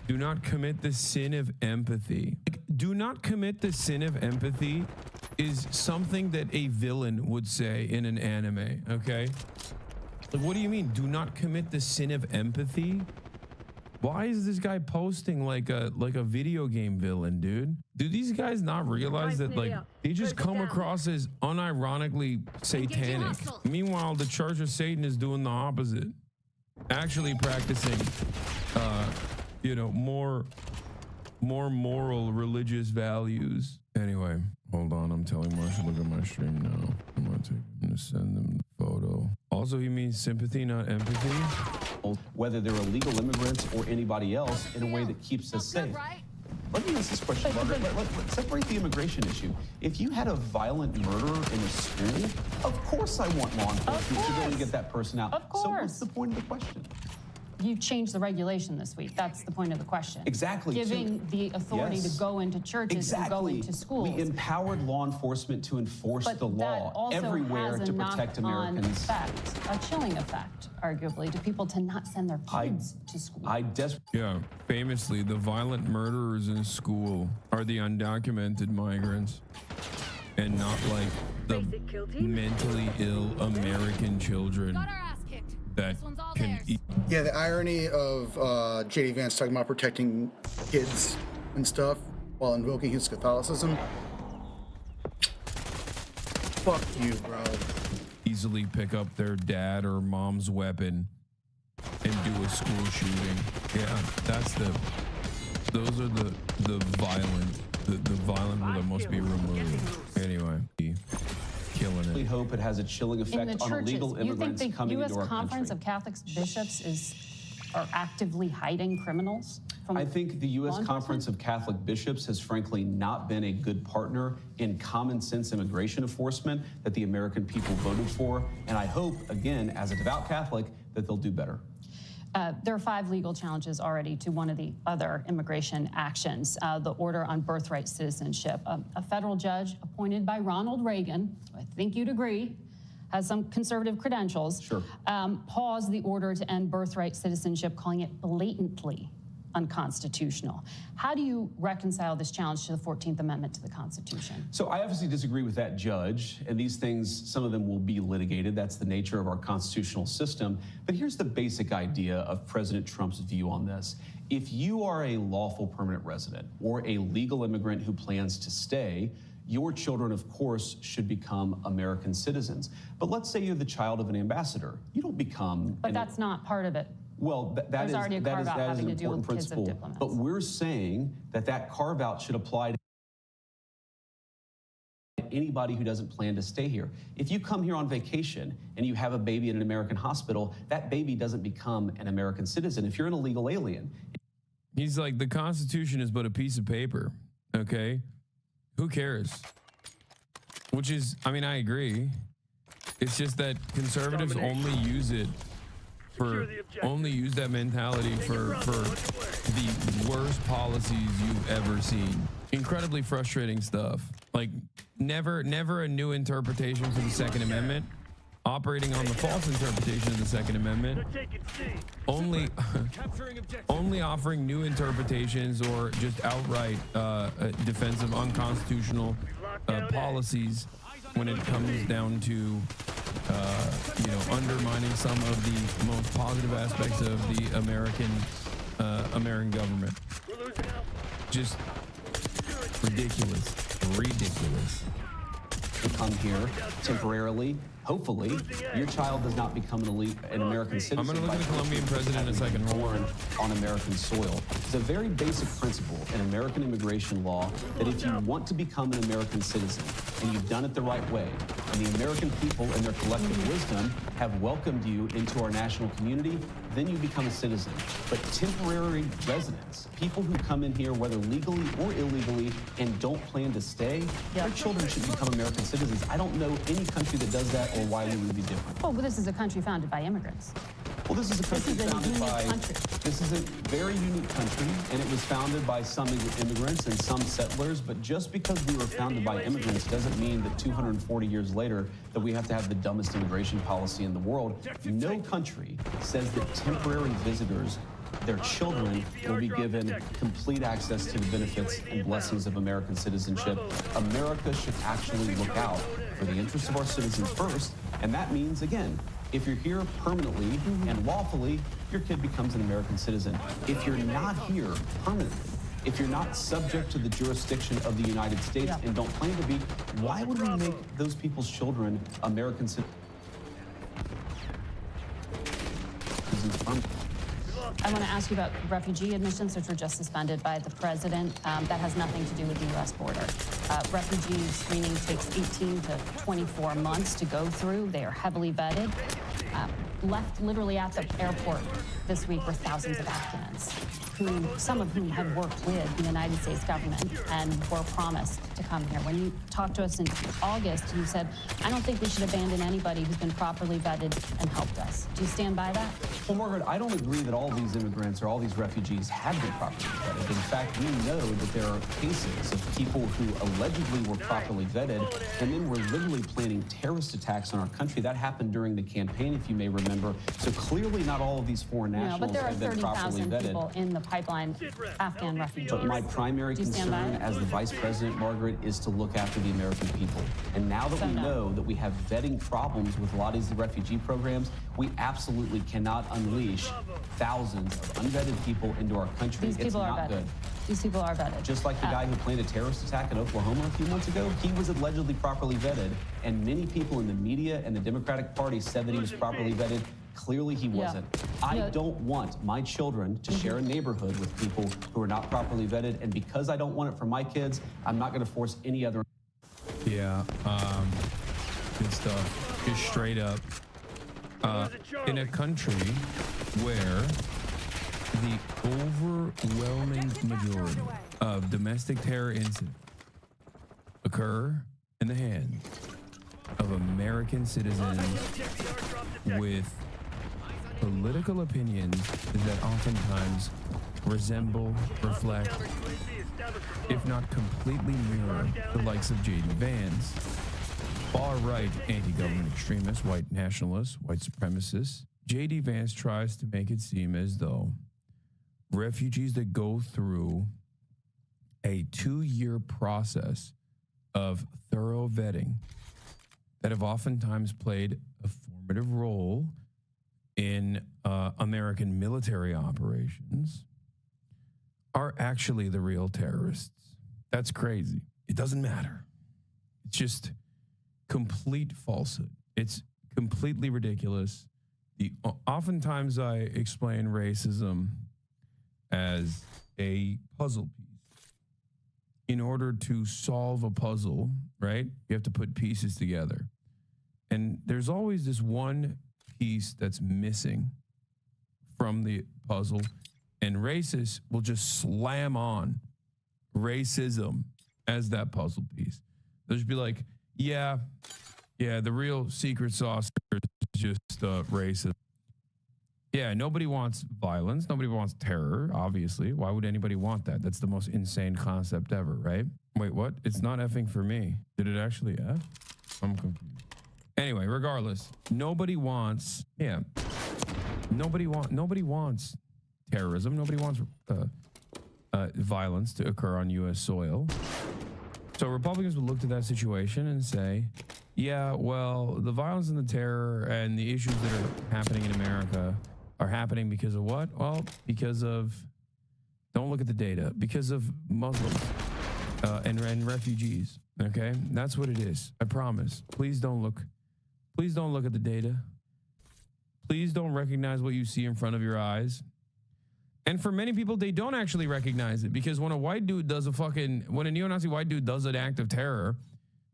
Do not commit the sin of empathy. Do not commit the sin of empathy is something that a villain would say in an anime, okay? Like, what do you mean? Do not commit the sin of empathy? Why is this guy posting like a video game villain, dude? Do these guys not realize that like they just come across as unironically satanic? Meanwhile, the Church of Satan is doing the opposite, actually practicing, you know, more moral religious values. Anyway, hold on. I'm telling Marshall, look at my stream now. I'm gonna send them the photo. Also, he means sympathy, not empathy. Whether they're illegal immigrants or anybody else, in a way that keeps us safe. Let me ask this question, Margaret. Let's separate the immigration issue. If you had a violent murderer in a school, of course I want law enforcement to go and get that person out. Of course. So what's the point of the question? You changed the regulation this week. That's the point of the question. Exactly. Giving the authority to go into churches and go into schools. We empowered law enforcement to enforce the law everywhere to protect Americans. A chilling effect, arguably, to people to not send their kids to school. Yeah, famously, the violent murderers in school are the undocumented migrants, and not like the mentally ill American children that can eat. Yeah, the irony of J.D. Vance talking about protecting kids and stuff while invoking his Catholicism. Fuck you, bro. Easily pick up their dad or mom's weapon and do a school shooting. Yeah, those are the violent people that must be removed. Anyway, killing it. We hope it has a chilling effect on illegal immigrants coming into our country. You think the U.S. Conference of Catholic Bishops are actively hiding criminals? I think the U.S. Conference of Catholic Bishops has frankly not been a good partner in common sense immigration enforcement that the American people voted for. And I hope, again, as a devout Catholic, that they'll do better. There are 5 legal challenges already to one of the other immigration actions, the order on birthright citizenship. A federal judge appointed by Ronald Reagan, I think you'd agree, has some conservative credentials, paused the order to end birthright citizenship, calling it blatantly unconstitutional. How do you reconcile this challenge to the 14th Amendment to the Constitution? So I obviously disagree with that judge, and these things, some of them will be litigated. That's the nature of our constitutional system. But here's the basic idea of President Trump's view on this. If you are a lawful permanent resident or a legal immigrant who plans to stay, your children, of course, should become American citizens. But let's say you're the child of an ambassador. You don't become... But that's not part of it. Well, that is an important principle. But we're saying that carve-out should apply to anybody who doesn't plan to stay here. If you come here on vacation and you have a baby in an American hospital, that baby doesn't become an American citizen. If you're an illegal alien... He's like, the Constitution is but a piece of paper, okay? Who cares? Which is, I mean, I agree. It's just that conservatives only use it that mentality for the worst policies you've ever seen. Incredibly frustrating stuff. Like never a new interpretation for the Second Amendment, operating on the false interpretation of the Second Amendment, only offering new interpretations or just outright defense of unconstitutional policies when it comes down to undermining some of the most positive aspects of the American government. Just ridiculous. To come here temporarily. Hopefully, your child does not become an American citizen. I'm going to look at the Colombian president in a second. Born on American soil. It's a very basic principle in American immigration law that if you want to become an American citizen and you've done it the right way, and the American people in their collective wisdom have welcomed you into our national community, then you become a citizen. But temporary residents, people who come in here, whether legally or illegally, and don't plan to stay, their children should become American citizens. I don't know any country that does that or why we would be different. Well, this is a country founded by immigrants. Well, this is a country founded by... This is a very unique country, and it was founded by some immigrants and some settlers, but just because we were founded by immigrants doesn't mean that 240 years later that we have to have the dumbest immigration policy in the world. No country says that temporary visitors, their children, will be given complete access to the benefits and blessings of American citizenship. America should actually look out for the interests of our citizens first, and that means, again, If you're here permanently and lawfully, your kid becomes an American citizen. If you're not here permanently, if you're not subject to the jurisdiction of the United States and don't claim to be, why would we make those people's children American citizens? I want to ask you about refugee admissions, which were just suspended by the president. That has nothing to do with the U.S. border. Refugee screening takes 18 to 24 months to go through. They are heavily vetted. Left literally at the airport this week were thousands of Afghans, some of whom had worked with the United States government and were promised to come here. When you talked to us in August, you said, I don't think we should abandon anybody who's been properly vetted and helped us. Do you stand by that? Well, Margaret, I don't agree that all these immigrants or all these refugees have been properly vetted. In fact, we know that there are cases of people who allegedly were properly vetted and then were literally planning terrorist attacks on our country. That happened during the campaign, if you may remember. So clearly not all of these foreign nationals but there are have been properly 30,000 vetted. people in the pipeline, Afghan refugees. But my primary concern as the vice president, Margaret, is to look after the American people. And now that we know that we have vetting problems with a lot of these refugee programs, we absolutely cannot unleash thousands of unvetted people into our country. These people are vetted. Good. These people are vetted. Just like the guy who planned a terrorist attack in Oklahoma a few months ago, he was allegedly properly vetted. And many people in the media and the Democratic Party said that he was properly vetted. Clearly he wasn't. I don't want my children to share a neighborhood with people who are not properly vetted. And because I don't want it for my kids, I'm not going to force any other. Yeah, good stuff. Just straight up. In a country where the overwhelming majority of domestic terror incidents occur in the hands of American citizens with political opinions that oftentimes resemble, reflect, if not completely mirror, the likes of J.D. Vance, far-right anti-government extremists, white nationalists, white supremacists. J.D. Vance tries to make it seem as though refugees that go through a 2-year process of thorough vetting that have oftentimes played a formative role in American military operations are actually the real terrorists. That's crazy. It doesn't matter. It's just complete falsehood. It's completely ridiculous. Oftentimes I explain racism as a puzzle piece. In order to solve a puzzle, right, you have to put pieces together. And there's always this one piece that's missing from the puzzle, and racists will just slam on racism as that puzzle piece. They'll just be like, yeah, the real secret sauce is just racism. Yeah, nobody wants violence. Nobody wants terror, obviously. Why would anybody want that? That's the most insane concept ever, right? Wait, what? It's not effing for me. Did it actually F? I'm confused. Anyway, regardless, nobody wants terrorism. Nobody wants violence to occur on U.S. soil. So Republicans would look to that situation and say, yeah, well, the violence and the terror and the issues that are happening in America are happening because of what? Well, because of, don't look at the data, because of Muslims and refugees, okay? That's what it is, I promise. Please don't look at the data. Please don't recognize what you see in front of your eyes. And for many people, they don't actually recognize it, because when a white dude does when a neo-Nazi white dude does an act of terror,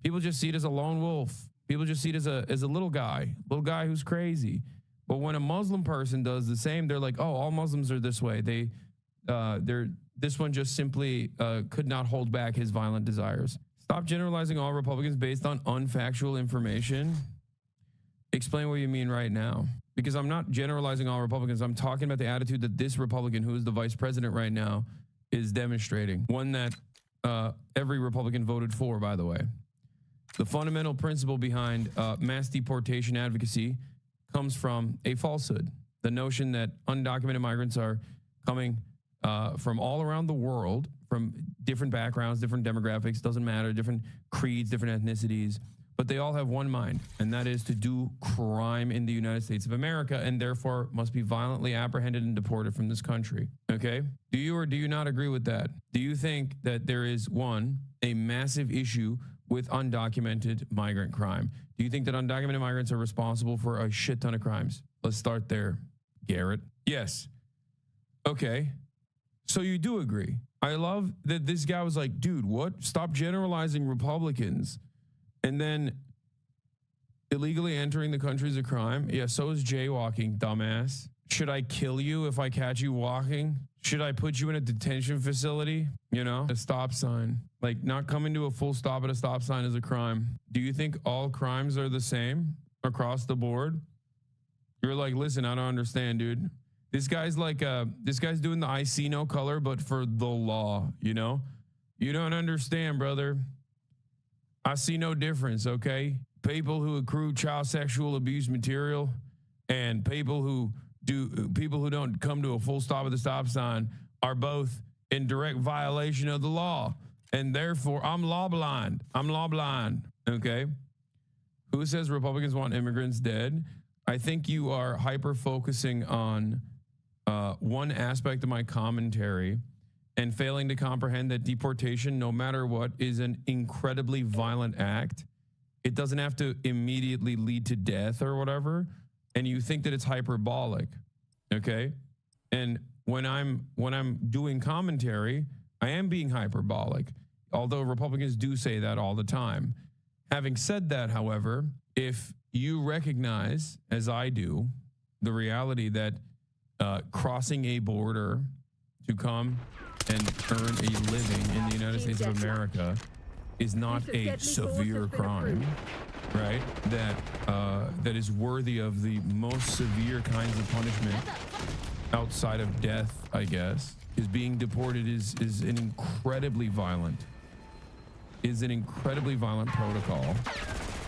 people just see it as a lone wolf. People just see it as a little guy who's crazy. But when a Muslim person does the same, they're like, oh, all Muslims are this way. This one just simply could not hold back his violent desires. Stop generalizing all Republicans based on unfactual information. Explain what you mean right now. Because I'm not generalizing all Republicans. I'm talking about the attitude that this Republican, who is the vice president right now, is demonstrating. One that every Republican voted for, by the way. The fundamental principle behind mass deportation advocacy comes from a falsehood. The notion that undocumented migrants are coming from all around the world, from different backgrounds, different demographics, doesn't matter, different creeds, different ethnicities, but they all have one mind, and that is to do crime in the United States of America, and therefore must be violently apprehended and deported from this country. Okay? Do you or do you not agree with that? Do you think that there is, one, a massive issue with undocumented migrant crime? Do you think that undocumented migrants are responsible for a shit ton of crimes? Let's start there, Garrett. Yes. Okay. So you do agree. I love that this guy was like, dude, what? Stop generalizing Republicans. And then illegally entering the country is a crime. Yeah, so is jaywalking, dumbass. Should I kill you if I catch you walking? Should I put you in a detention facility? You know, a stop sign. Like, not coming to a full stop at a stop sign is a crime. Do you think all crimes are the same across the board? You're like, listen, I don't understand, dude. This guy's like, this guy's doing the I see no color, but for the law, you know? You don't understand, brother. I see no difference, okay? People who accrue child sexual abuse material and people who don't come to a full stop at the stop sign are both in direct violation of the law. And therefore, I'm law blind. I'm law blind, okay? Who says Republicans want immigrants dead? I think you are hyper-focusing on one aspect of my commentary and failing to comprehend that deportation, no matter what, is an incredibly violent act. It doesn't have to immediately lead to death or whatever. And you think that it's hyperbolic, okay? And when I'm doing commentary, I am being hyperbolic, although Republicans do say that all the time. Having said that, however, if you recognize, as I do, the reality that crossing a border to come and earn a living in the United States of America is not a severe crime, right? That is worthy of the most severe kinds of punishment outside of death, I guess. Is being deported is an incredibly violent protocol,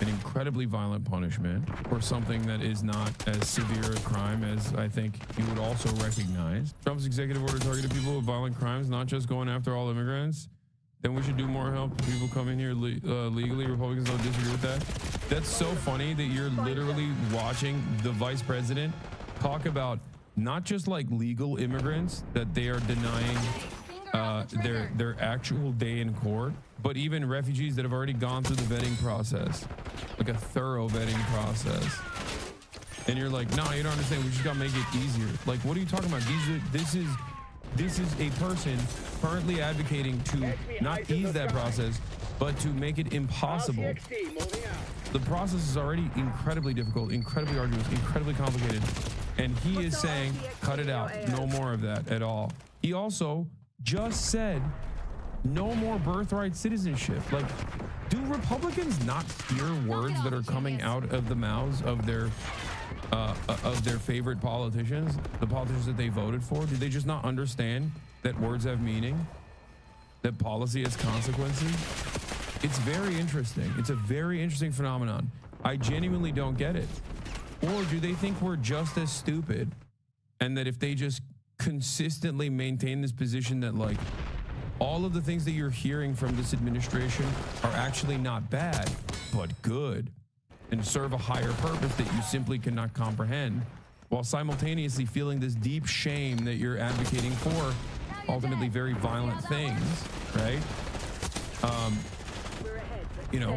an incredibly violent punishment for something that is not as severe a crime as I think you would also recognize. Trump's executive order targeted people with violent crimes, not just going after all immigrants. Then we should do more help for people coming here legally. Republicans don't disagree with that. That's so funny that you're literally watching the vice president talk about not just like legal immigrants that they are denying their actual day in court, but even refugees that have already gone through the vetting process, like a thorough vetting process. And you're like, no, you don't understand. We just gotta make it easier. Like, what are you talking about? This is a person currently advocating to not ease that process, but to make it impossible. The process is already incredibly difficult, incredibly arduous, incredibly complicated. And he is saying, cut it out. No more of that at all. He also just said, no more birthright citizenship. Like, do Republicans not hear words that are coming out of the mouths of their favorite politicians, the politicians that they voted for? Do they just not understand that words have meaning, that policy has consequences? It's very interesting. It's a very interesting phenomenon. I genuinely don't get it. Or do they think we're just as stupid, and that if they just consistently maintain this position that like all of the things that you're hearing from this administration are actually not bad, but good, and serve a higher purpose that you simply cannot comprehend, while simultaneously feeling this deep shame that you're advocating for ultimately very violent things, right? You know,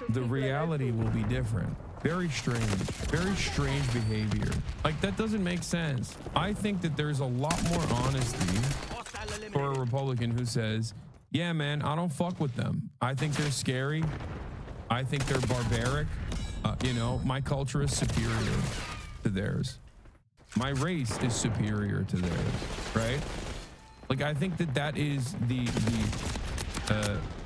the reality will be different. Very strange behavior. Like, that doesn't make sense. I think that there's a lot more honesty for a Republican who says, yeah, man, I don't fuck with them. I think they're scary. I think they're barbaric. You know, my culture is superior to theirs. My race is superior to theirs, right? Like, I think that is the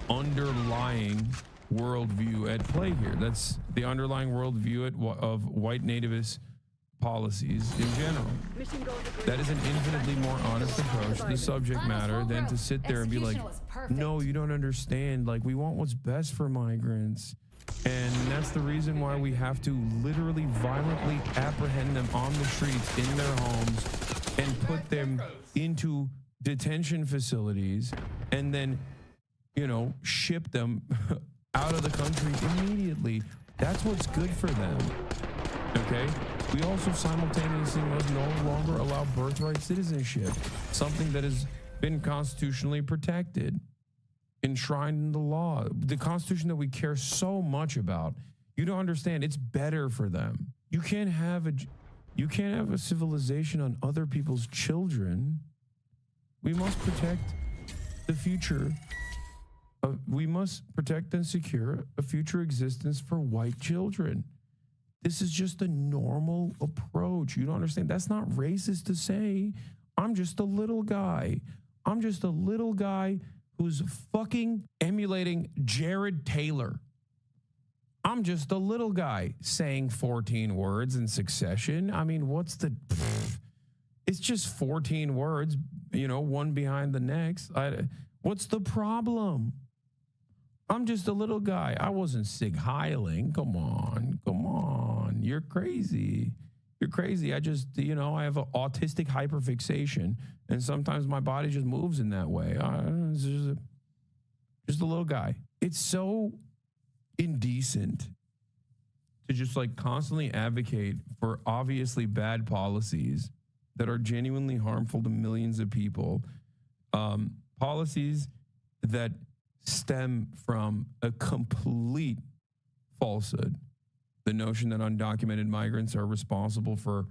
underlying worldview at play here. That's the underlying worldview of white nativist policies in general. That is an infinitely more honest approach to the subject matter than to sit there and be like, no, you don't understand. Like, we want what's best for migrants. And that's the reason why we have to literally violently apprehend them on the streets in their homes and put them into detention facilities and then, you know, ship them out of the country immediately. That's what's good for them. Okay? We also simultaneously must no longer allow birthright citizenship, something that has been constitutionally protected, enshrined in the law. The Constitution that we care so much about. You don't understand. It's better for them. You can't have a civilization on other people's children. We must protect the future. We must protect and secure a future existence for white children. This is just a normal approach. You don't understand. That's not racist to say. I'm just a little guy. I'm just a little guy who's fucking emulating Jared Taylor. I'm just a little guy saying 14 words in succession. I mean, it's just 14 words, one behind the next. What's the problem? I'm just a little guy. I wasn't Sig Heiling. Come on. You're crazy. You're crazy. I just, I have an autistic hyperfixation, and sometimes my body just moves in that way. It's just a little guy. It's so indecent to just constantly advocate for obviously bad policies that are genuinely harmful to millions of people. Policies that stem from a complete falsehood. The notion that undocumented migrants are responsible for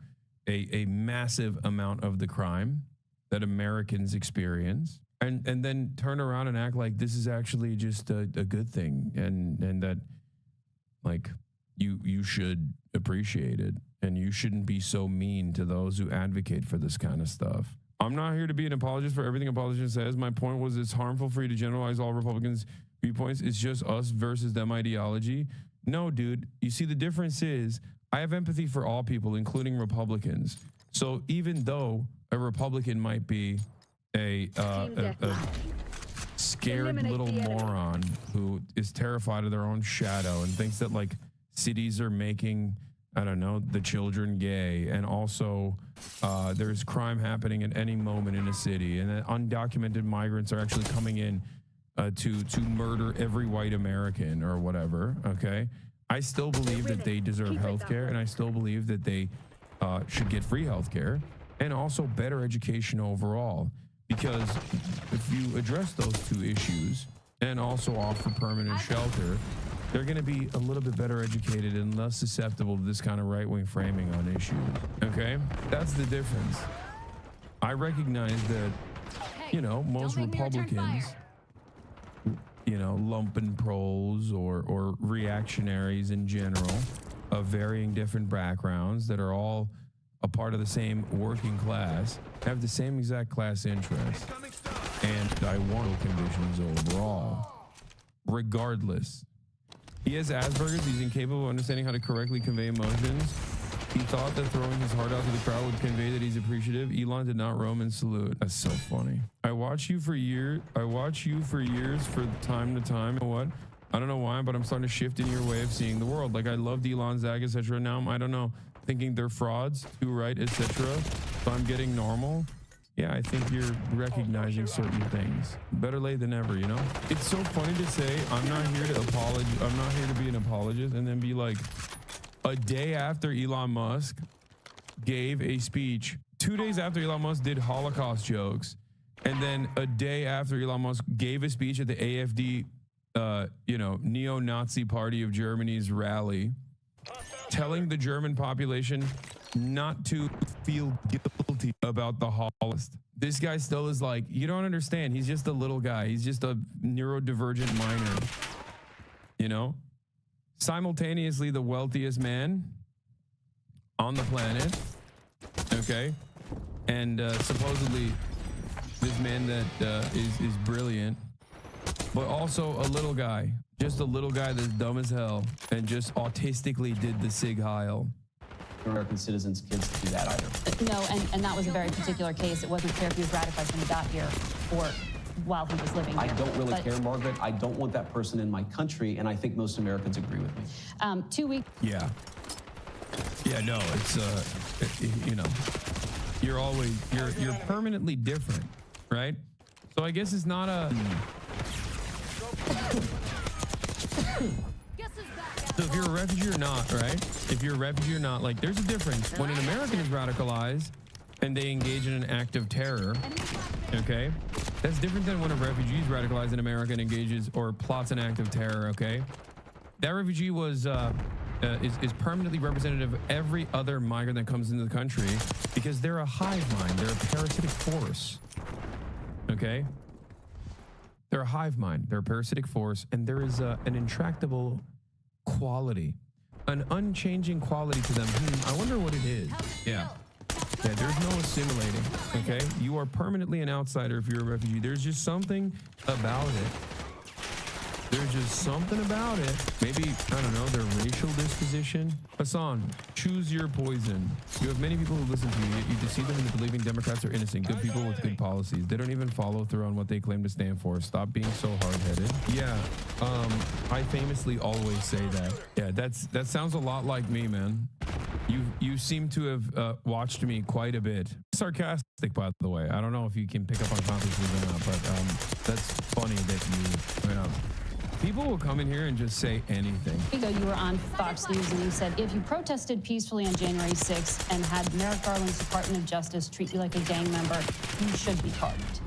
a massive amount of the crime that Americans experience, and then turn around and act like this is actually just a good thing, and that you should appreciate it, and you shouldn't be so mean to those who advocate for this kind of stuff. I'm not here to be an apologist for everything a politician says. My point was it's harmful for you to generalize all Republicans' viewpoints. It's just us versus them ideology. No, dude. You see, the difference is I have empathy for all people, including Republicans. So even though a Republican might be a scared little moron who is terrified of their own shadow and thinks that cities are making, I don't know, the children gay, and also there's crime happening at any moment in a city, and that undocumented migrants are actually coming in to murder every white American or whatever, okay? I still believe that they deserve health care, and I still believe that they should get free health care and also better education overall, because if you address those two issues and also offer permanent shelter, they're going to be a little bit better educated and less susceptible to this kind of right-wing framing on issues, okay? That's the difference. I recognize that, most Republicans, lumpen proles or reactionaries in general of varying different backgrounds that are all a part of the same working class, have the same exact class interests, and I want conditions overall, regardless. He has Asperger's. He's incapable of understanding how to correctly convey emotions. He thought that throwing his heart out to the crowd would convey that he's appreciative. Elon did not roam and salute. That's so funny. I watch you for years. From time to time. You know what? I don't know why, but I'm starting to shift in your way of seeing the world. I loved Elon, Zach, etc. Now I don't know, thinking they're frauds, too right, etc. So I'm getting normal. Yeah, I think you're recognizing certain things. Better late than never, It's so funny to say, I'm not here to be an apologist, and then be like, a day after Elon Musk gave a speech, 2 days after Elon Musk did Holocaust jokes, and then a day after Elon Musk gave a speech at the AfD, neo-Nazi party of Germany's rally, telling the German population not to feel guilty about the Holocaust. This guy still is you don't understand. He's just a little guy. He's just a neurodivergent minor, Simultaneously the wealthiest man on the planet, okay? And supposedly this man that is brilliant, but also a little guy. Just a little guy that's dumb as hell and just autistically did the Sig Heil. American citizens' kids to do that either. No, and that was a very particular case. It wasn't clear if he was ratified when he got here or while he was living here. I don't really care, Margaret. I don't want that person in my country, and I think most Americans agree with me. 2 weeks. Yeah. Yeah, no, it's, you're permanently different, right? So I guess it's not a... So if you're a refugee or not, right? If you're a refugee or not, like there's a difference when an American is radicalized and they engage in an act of terror, okay? That's different than when a refugee is radicalized in America and engages or plots an act of terror, okay? That refugee was is permanently representative of every other migrant that comes into the country because they're a hive mind, they're a parasitic force, okay? They're a hive mind, they're a parasitic force, and there is an intractable quality, an unchanging quality to them. I wonder what it is. Yeah, there's no assimilating, okay? You are permanently an outsider if you're a refugee. There's just something about it. There's just something about it. Maybe, I don't know, their racial disposition. Hassan, choose your poison. You have many people who listen to you, yet you deceive them into believing Democrats are innocent, good people with good policies. They don't even follow through on what they claim to stand for. Stop being so hard-headed. Yeah, I famously always say that. Yeah, that sounds a lot like me, man. You seem to have watched me quite a bit. Sarcastic, by the way. I don't know if you can pick up on consciousness or not, but that's funny that you people will come in here and just say anything. You were on Fox News and you said, if you protested peacefully on January 6th and had Merrick Garland's Department of Justice treat you like a gang member, you should be pardoned.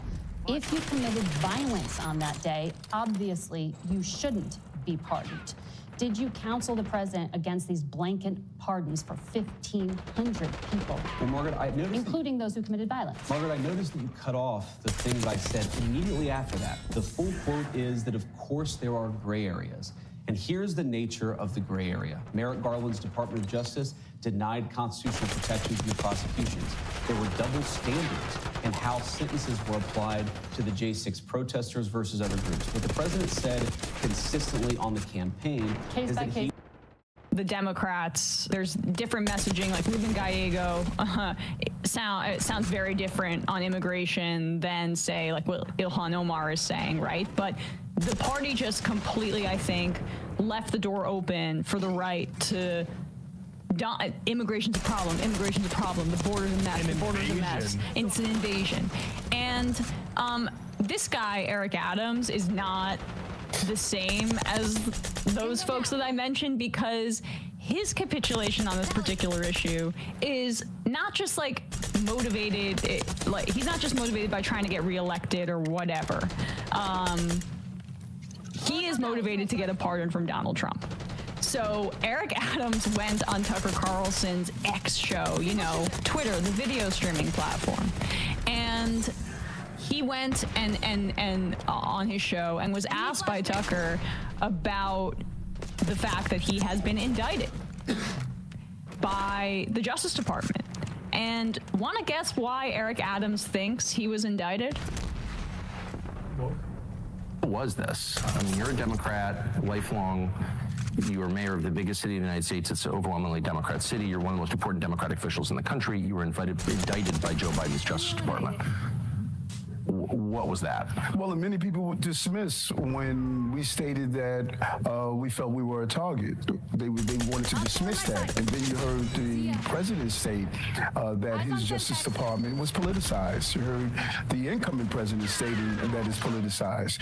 If you committed violence on that day, obviously you shouldn't be pardoned. Did you counsel the president against these blanket pardons for 1,500 people? Well, Margaret, I noticed including those who committed violence. Margaret, I noticed that you cut off the things I said immediately after that. The full quote is that, of course, there are gray areas. And here's the nature of the gray area. Merrick Garland's Department of Justice denied constitutional protections in the prosecutions. There were double standards in how sentences were applied to the J6 protesters versus other groups. What the president said consistently on the campaign is that he... The Democrats, there's different messaging, like Ruben Gallego it sounds very different on immigration than, say, like what Ilhan Omar is saying, right? But the party just completely, I think, left the door open for the right to immigration's a problem, the border's a mess, the border's a mess, it's an invasion. And this guy, Eric Adams, is not the same as those folks that I mentioned, because his capitulation on this particular issue is not just like motivated, he's not just motivated by trying to get reelected or whatever. He is motivated to get a pardon from Donald Trump. So Eric Adams went on Tucker Carlson's X show, you know, Twitter, the video streaming platform, and he went and on his show and was asked by Tucker about the fact that he has been indicted by the Justice Department. And want to guess why Eric Adams thinks he was indicted? What was this? I mean, you're a Democrat, lifelong. You were mayor of the biggest city in the United States. It's an overwhelmingly Democrat city. You're one of the most important Democratic officials in the country. You were indicted by Joe Biden's Justice Department. What was that? Well, many people would dismiss when we stated that we felt we were a target. They wanted to dismiss that. And then you heard the president state that his Justice Department was politicized. You heard the incoming president stating that it's politicized.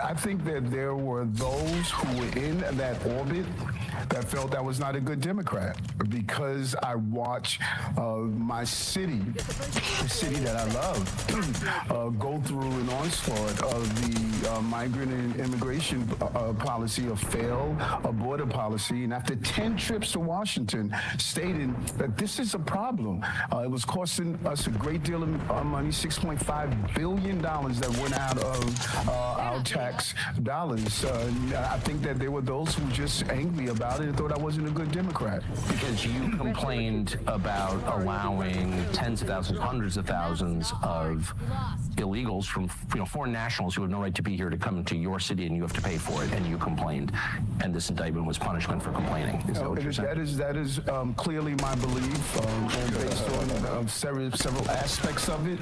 I think that there were those who were in that orbit that felt I was not a good Democrat because I watched my city, the city that I love, go through an onslaught of the migrant and immigration policy, a failed border policy, and after 10 trips to Washington, stating that this is a problem. It was costing us a great deal of money, $6.5 billion that went out of our tax dollars. I think that there were those who were just angry about it and thought I wasn't a good Democrat. Because you complained about allowing tens of thousands, hundreds of thousands of illegals from foreign nationals who have no right to be here to come into your city, and you have to pay for it, and you complained, and this indictment was punishment for complaining. Is that what you're saying? That is clearly my belief, based on several aspects of it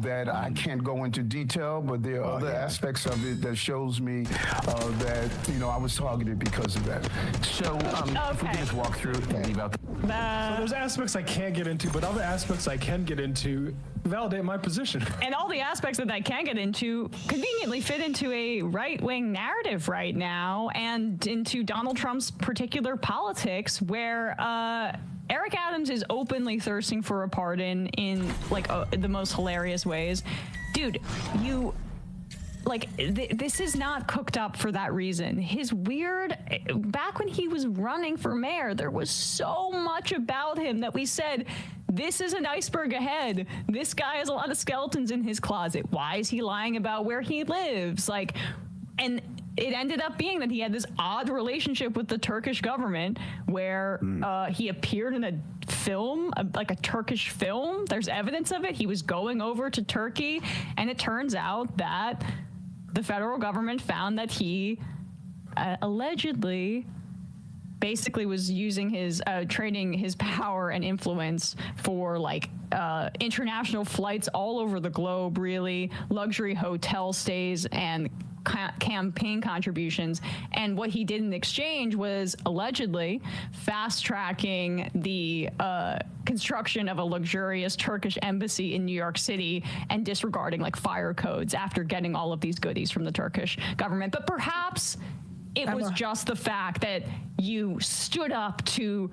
that I can't go into detail, but there are other aspects of it that shows me that I was targeted because of that. So if we can just walk through and leave out the... So there's aspects I can't get into, but other aspects I can get into validate my position. And all the aspects that I can get into conveniently fit into a right-wing narrative right now and into Donald Trump's particular politics, where Eric Adams is openly thirsting for a pardon in like the most hilarious ways. Dude, this is not cooked up for that reason. His weird, back when he was running for mayor, there was so much about him that we said, this is an iceberg ahead. This guy has a lot of skeletons in his closet. Why is he lying about where he lives? And it ended up being that he had this odd relationship with the Turkish government where he appeared in a film, like a Turkish film. There's evidence of it. He was going over to Turkey, and it turns out that the federal government found that he allegedly basically was using his trading his power and influence for international flights all over the globe, really, luxury hotel stays and campaign contributions. And what he did in exchange was allegedly fast-tracking the construction of a luxurious Turkish embassy in New York City and disregarding fire codes after getting all of these goodies from the Turkish government. But perhaps it was just the fact that you stood up to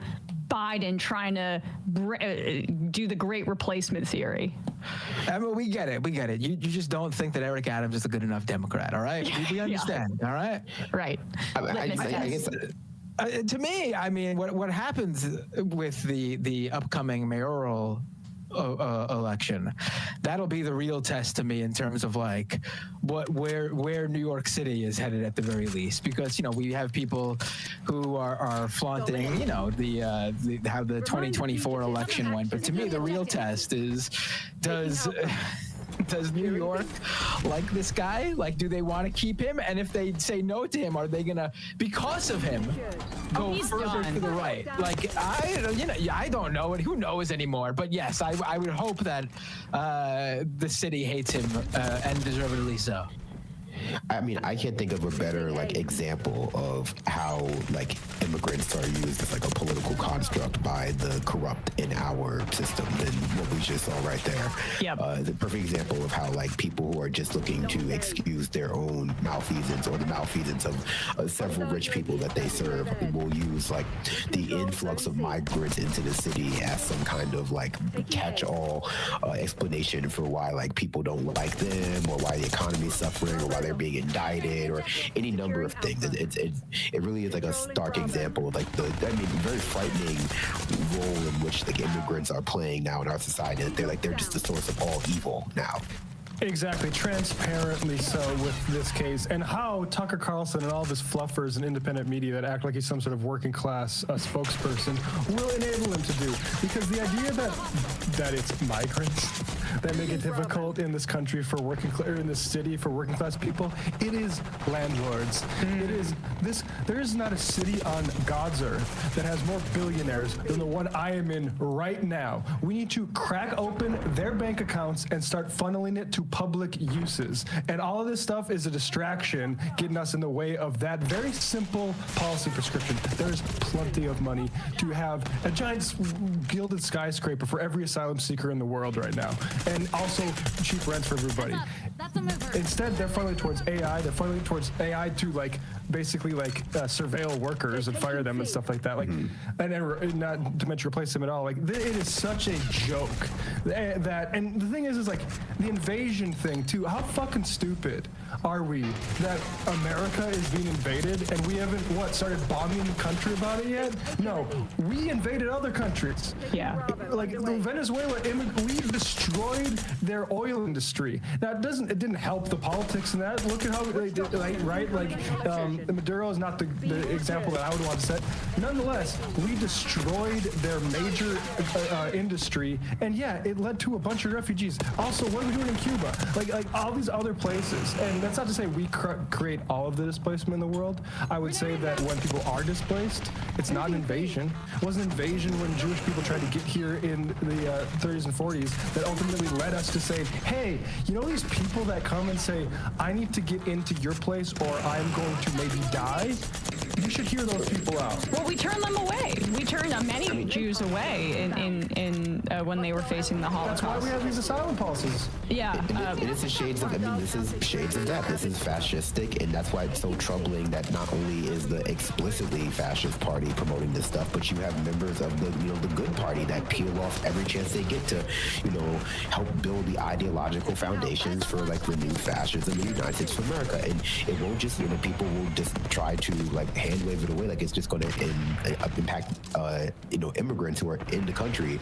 Biden trying to do the great replacement theory. I mean, we get it. You just don't think that Eric Adams is a good enough Democrat, all right? We understand, all right? Right. I guess to me, I mean, what happens with the upcoming mayoral election, that'll be the real test to me in terms of where New York City is headed at the very least, because we have people who are flaunting how the 2024 election went, but to me the real test is does New York like this guy? Do they want to keep him? And if they say no to him, are they gonna, because of him, go further to the right? I don't know, and who knows anymore. But yes, I would hope that the city hates him, and deservedly so. I mean, I can't think of a better example of how immigrants are used as a political construct by the corrupt in our system than what we just saw right there. Yep. The perfect example of how people who are just looking to excuse their own malfeasance or the malfeasance of several rich people that they serve will use the influx of migrants into the city as some kind of catch-all explanation for why people don't like them, or why the economy is suffering, or why they're being indicted, or any number of things. It really is a stark example of very frightening role in which immigrants are playing now in our society. They're just the source of all evil now. Exactly, transparently so with this case, and how Tucker Carlson and all of his fluffers and independent media that act like he's some sort of working class spokesperson will enable him to do. Because the idea that it's migrants that make it difficult in this country for in this city for working class people, it is landlords. It is this. There is not a city on God's earth that has more billionaires than the one I am in right now. We need to crack open their bank accounts and start funneling it to public uses. And all of this stuff is a distraction getting us in the way of that very simple policy prescription. There's plenty of money to have a giant gilded skyscraper for every asylum seeker in the world right now. And also cheap rents for everybody. Instead, they're funneling towards AI. They're funneling towards AI to basically surveil workers and fire them and stuff like that. And not to mention replace them at all. It is such a joke that. And the thing is the invasion thing too. How fucking stupid are we that America is being invaded and we haven't started bombing the country about it yet? No, we invaded other countries. Yeah, Venezuela. We destroyed their oil industry. Now it didn't help the politics in that. Look at how they did, right? Maduro is not the example that I would want to set. Nonetheless, we destroyed their major industry, and yeah, it led to a bunch of refugees. Also, what are we doing in Cuba? All these other places, and that's not to say we create all of the displacement in the world. I would say that when people are displaced, it's not an invasion. It wasn't an invasion when Jewish people tried to get here in the 30s and 40s that ultimately led us to say, hey, these people that come and say, I need to get into your place or I'm going to make maybe die, you should hear those people out. Well, we turned them away. We turned many Jews away in when they were facing the Holocaust. That's why we have these asylum policies. Yeah. And this is shades of, I mean, this is shades of that. This is fascistic, and that's why it's so troubling that not only is the explicitly fascist party promoting this stuff, but you have members of the, you know, the good party that peel off every chance they get to, you know, help build the ideological foundations for like renewed fascism in the United States of America. And it won't just, you know, people will just try to like hand wave it away like it's just going to impact, you know, immigrants who are in the country.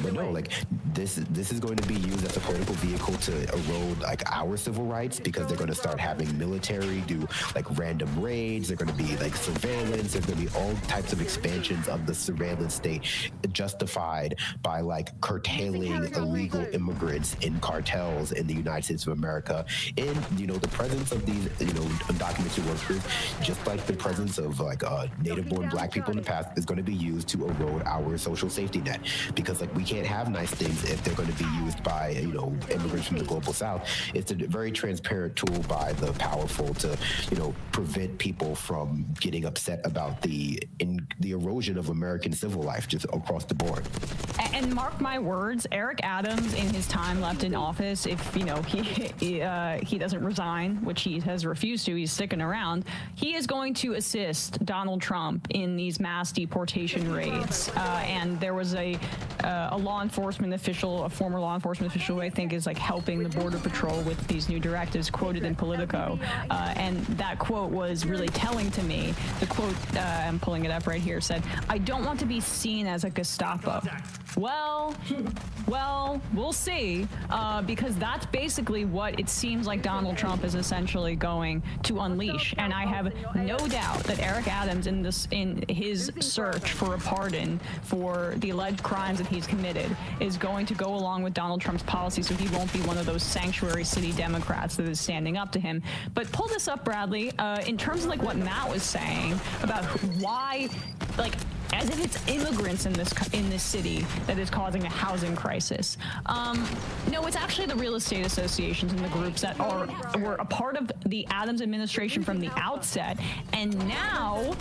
But no, like this is going to be used as a political vehicle to erode like our civil rights, because they're going to start having military do like random raids. They're going to be like surveillance. There's going to be all types of expansions of the surveillance state justified by like curtailing illegal immigrants in cartels in the United States of America. And, you know, the presence of these, you know, undocumented workers, just like the presence of like native-born black people in the past, is going to be used to erode our social safety net, because like we can't have nice things if they're going to be used by, you know, immigrants from the global south. It's a very transparent tool by the powerful to, you know, prevent people from getting upset about the erosion of American civil life just across the board. And mark my words, Eric Adams in his time left in office, if, you know, he doesn't resign, which he has refused to, he's sticking around, he is going to assist Donald Trump in these mass deportation raids. And there was a law enforcement official, a former law enforcement official who I think is like helping the Border Patrol with these new directives, quoted in Politico. And that quote was really telling to me. The quote, I'm pulling it up right here, said, "I don't want to be seen as a Gestapo." Well, we'll see, because that's basically what it seems like Donald Trump is essentially going to unleash. And I have no doubt that Eric Adams, in his search for a pardon for the alleged crimes that he's committed, is going to go along with Donald Trump's policy, so he won't be one of those sanctuary city Democrats that is standing up to him. But pull this up, Bradley, in terms of like what Matt was saying about why, like, as if it's immigrants in this city that is causing a housing crisis. No, it's actually the real estate associations and the groups that were a part of the Adams administration from the outset, and now,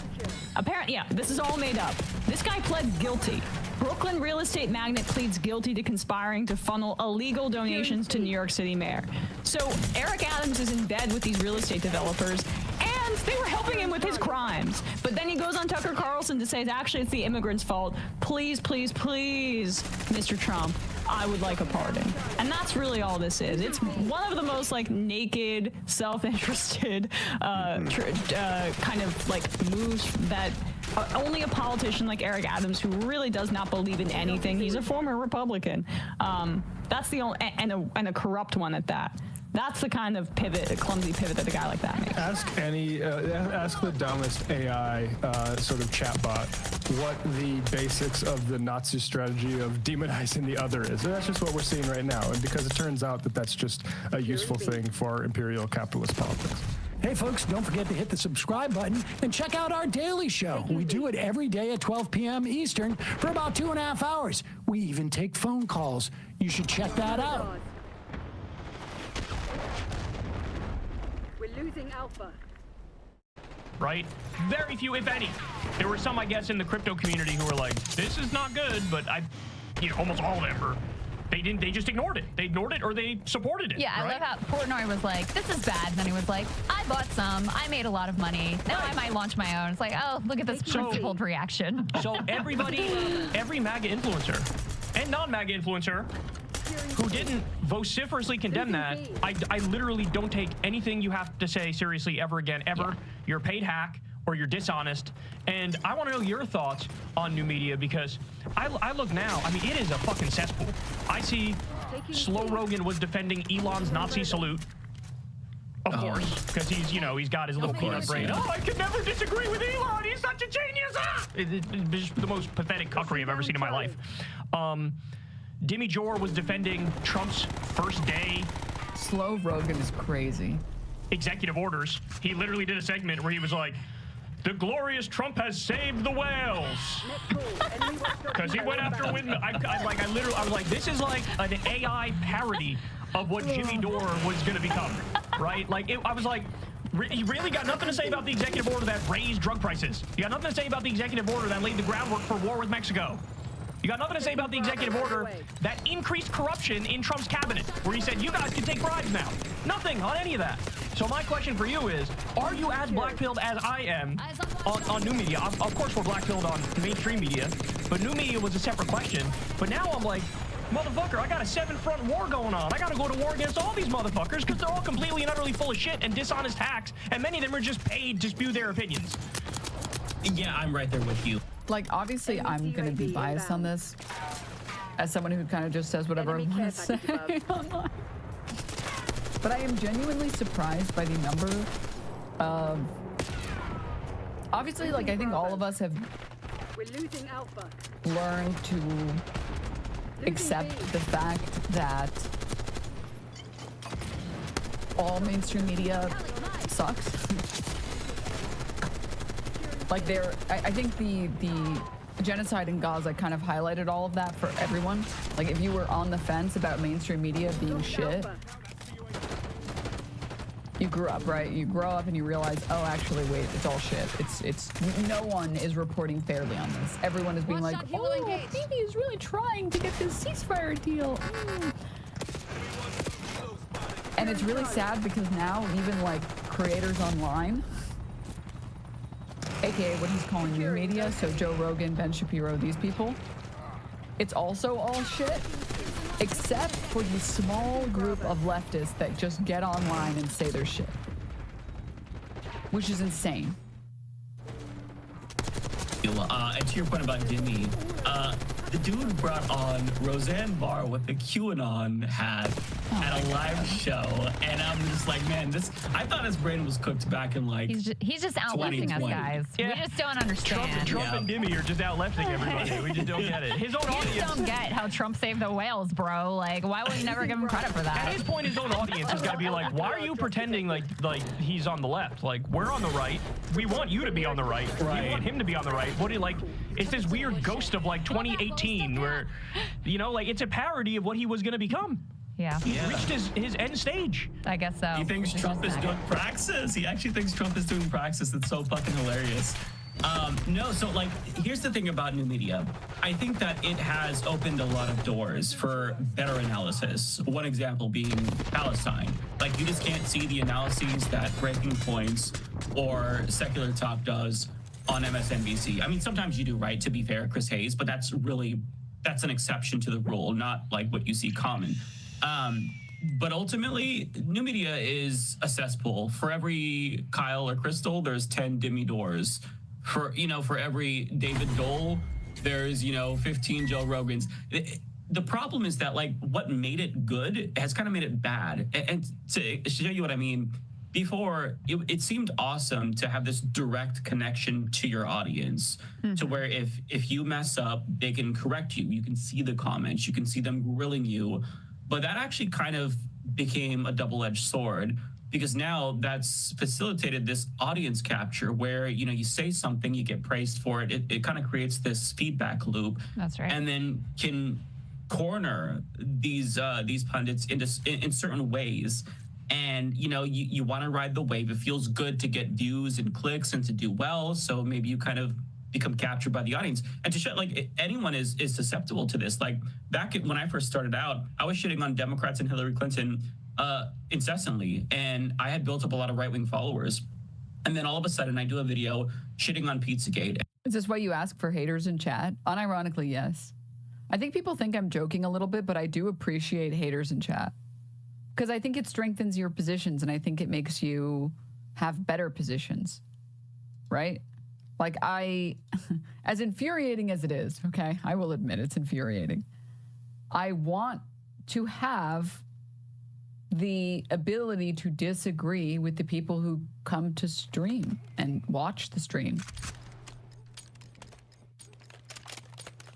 apparently, yeah, this is all made up. This guy pled guilty. Brooklyn real estate magnate pleads guilty to conspiring to funnel illegal donations to New York City mayor. So Eric Adams is in bed with these real estate developers, and they were helping him with his crimes. But then he goes on Tucker Carlson to say, actually, it's the immigrants' fault. Please, please, please, Mr. Trump, I would like a pardon. And that's really all this is. It's one of the most like naked, self-interested kind of like moves that only a politician like Eric Adams, who really does not believe in anything, he's a former Republican, that's the only, and a corrupt one at that. That's the kind of pivot, a clumsy pivot that a guy like that makes. Ask the dumbest AI sort of chatbot what the basics of the Nazi strategy of demonizing the other is. And that's just what we're seeing right now. And because it turns out that that's just a useful thing for imperial capitalist politics. Hey folks, don't forget to hit the subscribe button and check out our daily show. We do it every day at 12 p.m. Eastern for about 2.5 hours. We even take phone calls. You should check that out. We're losing Alpha. Right? Very few, if any. There were some, I guess, in the crypto community who were like, this is not good, but almost all of them were. They just ignored it. They ignored it or they supported it. Yeah, right? I love how Portnoy was like, this is bad. And then he was like, I bought some. I made a lot of money. Now I might launch my own. It's like, oh, look at this principled reaction. So everybody, every MAGA influencer and non-MAGA influencer who didn't vociferously condemn that, I literally don't take anything you have to say seriously ever again, ever. Yeah. You're a paid hack or you're dishonest. And I want to know your thoughts on new media, because I look now, I mean, it is a fucking cesspool. I see Slow Rogan was defending Elon's Nazi salute. Of course, because he's, you know, he's got his little peanut brain. Yeah. Oh, I could never disagree with Elon. He's such a genius. Ah! It's just the most pathetic cuckery I've ever seen in my life. Demi Jor was defending Trump's first day. Slow Rogan is crazy. Executive orders. He literally did a segment where he was like, the glorious Trump has saved the whales. Because he went after women. I was like, this is like an AI parody of what Jimmy Dore was going to become, right? Like, I was like, You really got nothing to say about the executive order that raised drug prices. You got nothing to say about the executive order that laid the groundwork for war with Mexico. You got nothing to say about the executive order that increased corruption in Trump's cabinet, where he said, you guys can take bribes now. Nothing on any of that. So my question for you is, are you as blackpilled as I am on new media? Of course we're blackpilled on mainstream media, but new media was a separate question. But now I'm like, motherfucker, I got a 7-front war going on. I got to go to war against all these motherfuckers because they're all completely and utterly full of shit and dishonest hacks, and many of them are just paid to spew their opinions. Yeah, I'm right there with you. Like, obviously, I'm going to be biased on this as someone who kind of just says whatever I want to say online. But I am genuinely surprised by the number of... Obviously, like, I think all of us have learned to accept the fact that all mainstream media sucks. Like, I think the genocide in Gaza kind of highlighted all of that for everyone. Like, if you were on the fence about mainstream media being shit, you grew up, right? You grow up and you realize, oh, actually, wait, it's all shit. It's no one is reporting fairly on this. Everyone is being like, oh, Phoebe is really trying to get this ceasefire deal. And it's really sad because now even like creators online, aka what he's calling new media, so Joe Rogan, Ben Shapiro, these people, it's also all shit, except for the small group of leftists that just get online and say their shit, which is insane. And to your point about Demi, the dude brought on Roseanne Barr with the QAnon hat at a live show, and I'm just like, man, I thought his brain was cooked back in like he's just out-lefting us, guys. Yeah. We just don't understand. Trump and Demi are just out-lefting everybody. We just don't get it. His own audience. You just don't get how Trump saved the whales, bro. Like, why would you never give him credit for that? At his point, his own audience has got to be like, why are you pretending like he's on the left? Like, we're on the right. We want you to be on the right. We want him to be on the right. What do you like? It's this weird ghost of like 2018 where, you know, like it's a parody of what he was going to become. Yeah. He reached his end stage. I guess so. He thinks Trump is doing praxis. He actually thinks Trump is doing praxis. It's so fucking hilarious. No, so like, here's the thing about new media. I think that it has opened a lot of doors for better analysis. One example being Palestine. Like, you just can't see the analyses that Breaking Points or Secular Talk does on MSNBC. I mean, sometimes you do, right, to be fair, Chris Hayes, but that's an exception to the rule, not like what you see common. But ultimately, new media is a cesspool. For every Kyle or Crystal, there's 10 Demi Doors. For every David Dole, there's, 15 Joe Rogans. The problem is that, like, what made it good has kind of made it bad. And to show you what I mean, before, it seemed awesome to have this direct connection to your audience, to where if you mess up, they can correct you. You can see the comments. You can see them grilling you. But that actually kind of became a double-edged sword, because now that's facilitated this audience capture where, you say something, you get praised for it. It kind of creates this feedback loop. That's right. And then can corner these pundits in certain ways. And, you want to ride the wave. It feels good to get views and clicks and to do well. So maybe you kind of become captured by the audience. And to show, like, anyone is susceptible to this. Like, back when I first started out, I was shitting on Democrats and Hillary Clinton incessantly. And I had built up a lot of right-wing followers. And then all of a sudden I do a video shitting on Pizzagate. Is this why you ask for haters in chat? Unironically, yes. I think people think I'm joking a little bit, but I do appreciate haters in chat. Because I think it strengthens your positions, and I think it makes you have better positions, right? Like, as infuriating as it is, okay, I will admit it's infuriating. I want to have the ability to disagree with the people who come to stream and watch the stream.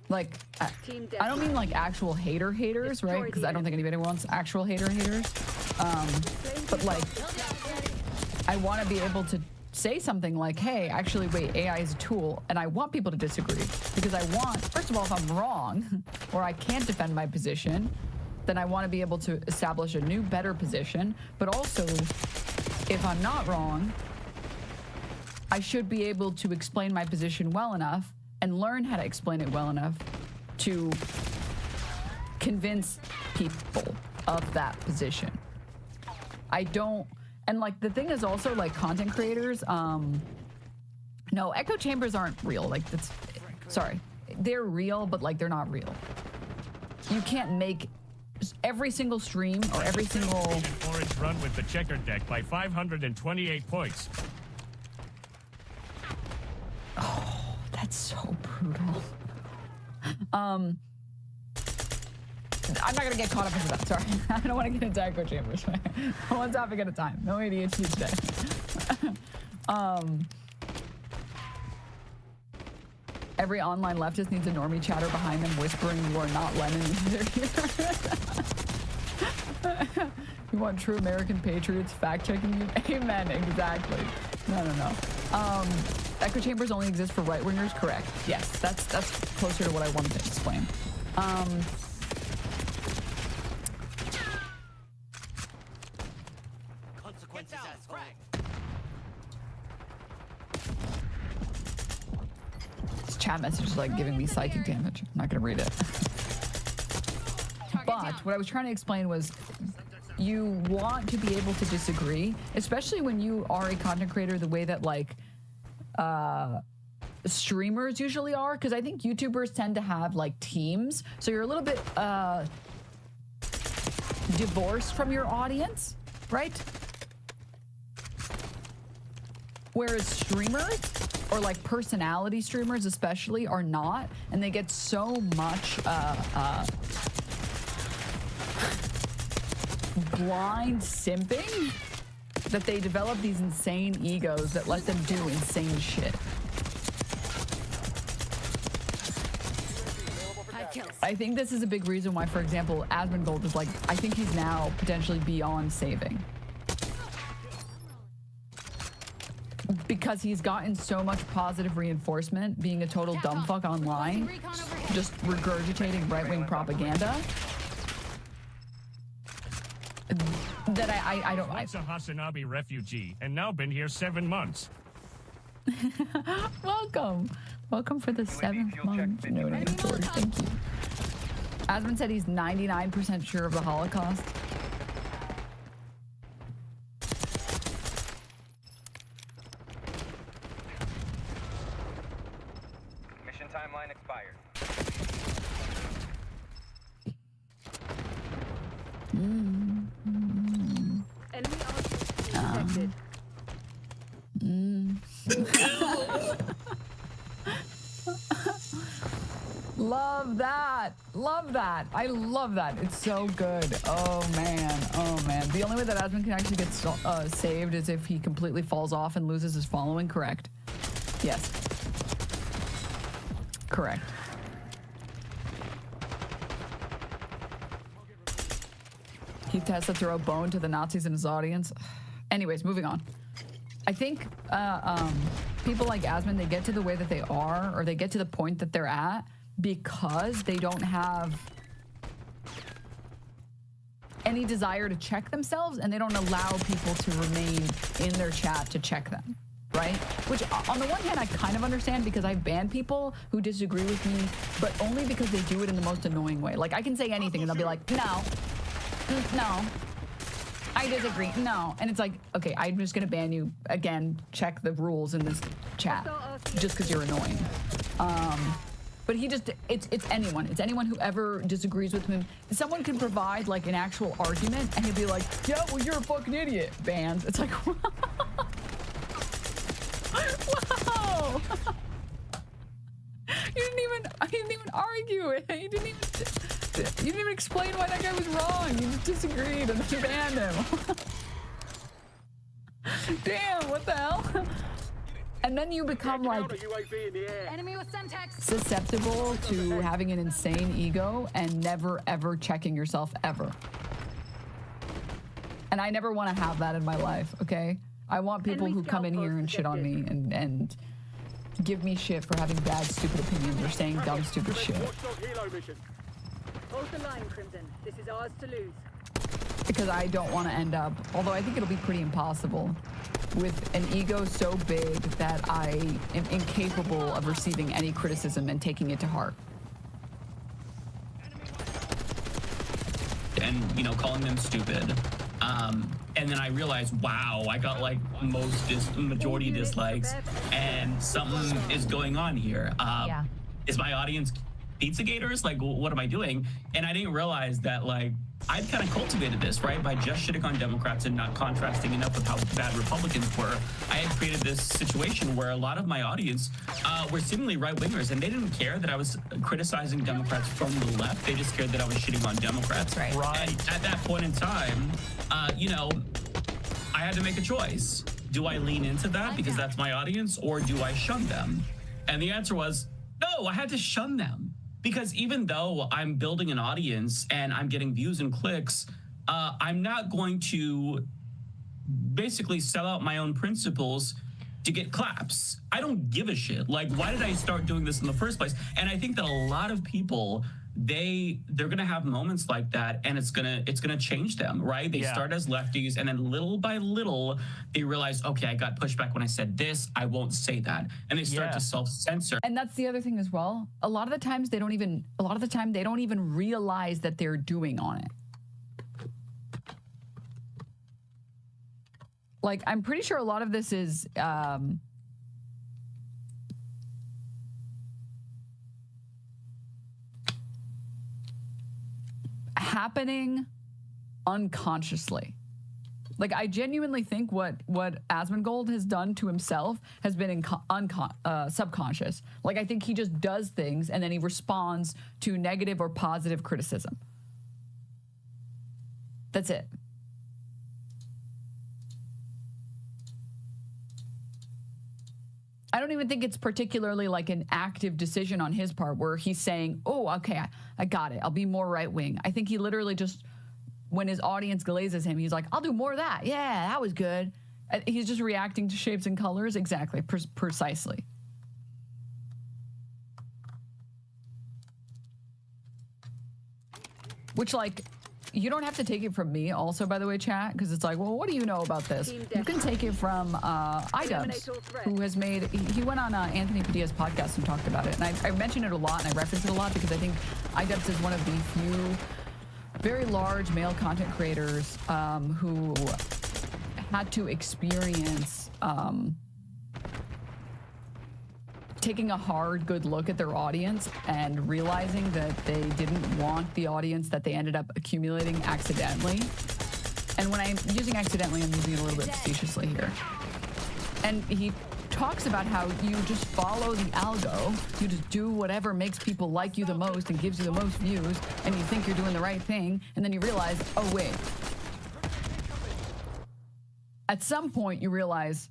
Like, I don't mean like actual haters, right? Because I don't think anybody wants actual haters. But like, I want to be able to say something like, hey, actually, wait, AI is a tool, and I want people to disagree. Because I want, first of all, if I'm wrong, or I can't defend my position, then I want to be able to establish a new, better position. But also, if I'm not wrong, I should be able to explain my position well enough and learn how to explain it well enough to convince people of that position. I don't, and like the thing is also like content creators, no, echo chambers aren't real. Like that's, sorry, they're real, but like they're not real. You can't make every single stream or every single Orange run with the checker deck by 528 points. Oh, that's so brutal. I'm not gonna get caught up into that. Sorry, I don't want to get into echo chambers. One topic at a time. No ADHD today. Every online leftist needs a normie chatter behind them whispering, "You are not Lenin." You want true American patriots fact-checking you? Amen. Exactly. No. Echo chambers only exist for right-wingers. Correct. Yes, that's closer to what I wanted to explain. This chat message is like giving me psychic damage. I'm not gonna read it. But what I was trying to explain was you want to be able to disagree, especially when you are a content creator the way that like streamers usually are, because I think YouTubers tend to have like teams, so you're a little bit divorced from your audience, right? Whereas streamers, or like personality streamers especially, are not, and they get so much blind simping that they develop these insane egos that let them do insane shit. I think this is a big reason why, for example, Asmongold is like, I think he's now potentially beyond saving. Because he's gotten so much positive reinforcement, being a total dumbfuck online, just regurgitating right-wing propaganda, that I don't. Once a Hasanabi refugee, and now been here 7 months. Welcome for the 7th month. No name, George. Thank you. Asmund said he's 99% sure of the Holocaust. Mission timeline expired. Enemy outpost detected. Love that. Love that. I love that. It's so good. Oh man. The only way that Asmund can actually get saved is if he completely falls off and loses his following. Correct. Yes. Correct. He has to throw a bone to the Nazis in his audience. Anyways, moving on. I think people like Asmund, they get to the way that they are, or they get to the point that they're at because they don't have any desire to check themselves, and they don't allow people to remain in their chat to check them, right? Which on the one hand, I kind of understand, because I've banned people who disagree with me, but only because they do it in the most annoying way. Like, I can say anything and they'll be like, no, I disagree, no. And it's like, okay, I'm just gonna ban you. Again, check the rules in this chat just because you're annoying. But he just, it's anyone. It's anyone who ever disagrees with him. Someone can provide like an actual argument and he'd be like, yeah, well, you're a fucking idiot. Banned. It's like, wow. You didn't even argue it. You didn't even explain why that guy was wrong. You just disagreed and then banned him. Damn, what the hell? And then you become like susceptible to having an insane ego and never ever checking yourself ever. And I never want to have that in my life, okay? I want people who come in here and shit on me and give me shit for having bad, stupid opinions or saying dumb, stupid shit. Hold the line, Crimson. This is ours to lose. because I don't want to end up, although I think it'll be pretty impossible, with an ego so big that I am incapable of receiving any criticism and taking it to heart. And, you know, calling them stupid. And then I realized, wow, I got like majority dislikes, and something is going on here. Is my audience pizza gators? Like, what am I doing? And I didn't realize that, like, I'd kind of cultivated this, right? By just shitting on Democrats and not contrasting enough with how bad Republicans were. I had created this situation where a lot of my audience were seemingly right-wingers, and they didn't care that I was criticizing Democrats from the left. They just cared that I was shitting on Democrats. Right. And at that point in time, you know, I had to make a choice. Do I lean into that because that's my audience, or do I shun them? And the answer was, no, I had to shun them. Because even though I'm building an audience and I'm getting views and clicks, I'm not going to basically sell out my own principles to get claps. I don't give a shit. Like, why did I start doing this in the first place? And I think that a lot of people, they're gonna have moments like that, and it's gonna change them, right? They start as lefties, and then little by little they realize, okay, I got pushback when I said this, I won't say that, and they start to self-censor. And that's the other thing as well. A lot of the time they don't even realize that they're doing on it. Like, I'm pretty sure a lot of this is happening unconsciously. Like, I genuinely think what Asmongold has done to himself has been subconscious. Like, I think he just does things and then he responds to negative or positive criticism. That's it. I don't even think it's particularly like an active decision on his part where he's saying, oh, okay, I got it. I'll be more right wing. I think he literally just, when his audience glazes him, he's like, I'll do more of that. Yeah, that was good. He's just reacting to shapes and colors. Exactly. Precisely. Which, like, you don't have to take it from me also, by the way, chat, because it's like, well, what do you know about this? You can take it from iDubbbz, who has made, he went on Anthony Padilla's podcast and talked about it. And I mention it a lot and I reference it a lot because I think iDubbbz is one of the few very large male content creators who had to experience taking a hard, good look at their audience and realizing that they didn't want the audience that they ended up accumulating accidentally. And when I'm using accidentally, I'm using it a little bit facetiously here. And he talks about how you just follow the algo, you just do whatever makes people like you the most and gives you the most views, and you think you're doing the right thing, and then you realize, oh wait. At some point you realize,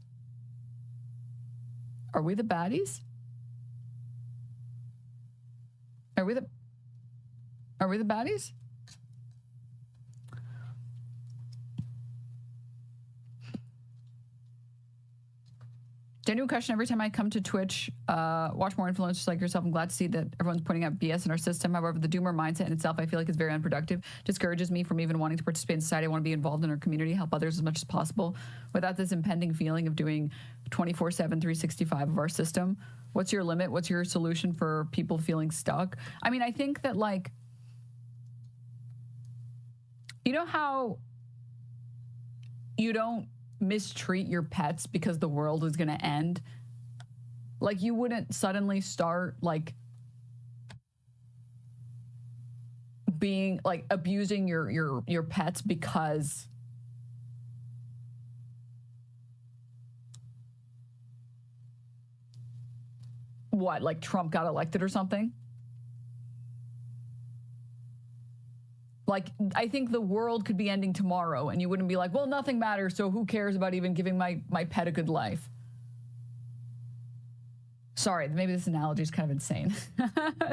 are we the baddies? Are we the baddies? Genuine question. Every time I come to Twitch, watch more influencers like yourself, I'm glad to see that everyone's pointing out BS in our system. However, the doomer mindset in itself, I feel like, is very unproductive. Discourages me from even wanting to participate in society. I want to be involved in our community, help others as much as possible without this impending feeling of doing 24/7, 365 of our system. What's your limit? What's your solution for people feeling stuck? I mean, I think that, like, you know how you don't mistreat your pets because the world is going to end? Like, you wouldn't suddenly start, like, being, like, abusing your pets because what, like Trump got elected or something? Like, I think the world could be ending tomorrow and you wouldn't be like, well, nothing matters, so who cares about even giving my pet a good life? Sorry, maybe this analogy is kind of insane.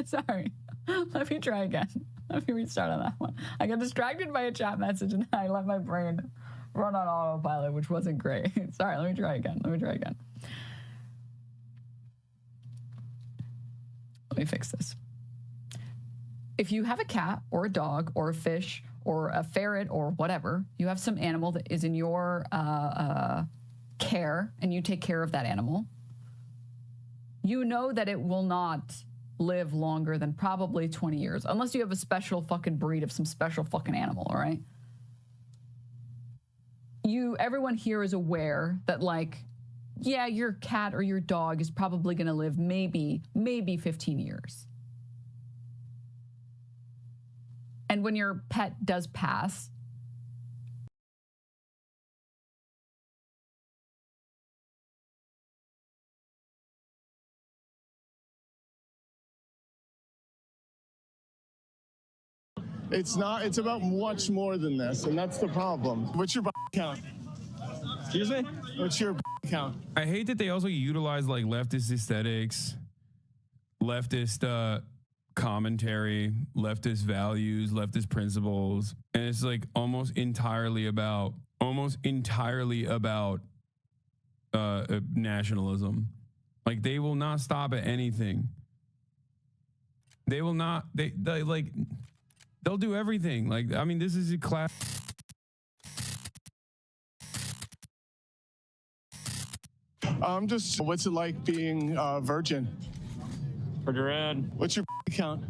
Sorry. Let me try again. Let me restart on that one. I got distracted by a chat message and I let my brain run on autopilot, which wasn't great. Sorry, let me try again. Let me fix this. If you have a cat or a dog or a fish or a ferret or whatever, you have some animal that is in your care and you take care of that animal, you know that it will not live longer than probably 20 years, unless you have a special fucking breed of some special fucking animal, all right? Everyone here is aware that, like, yeah, your cat or your dog is probably going to live maybe 15 years. And when your pet does pass, it's not. It's about much more than this, and that's the problem. What's your count? Excuse me? What's your count? I hate that they also utilize like leftist aesthetics, leftist commentary, leftist values, leftist principles, and it's like almost entirely about nationalism. Like they will not stop at anything. They will not. They'll do everything. Like, I mean, this is a class. Just what's it like being a virgin? Pretty rad. What's your count?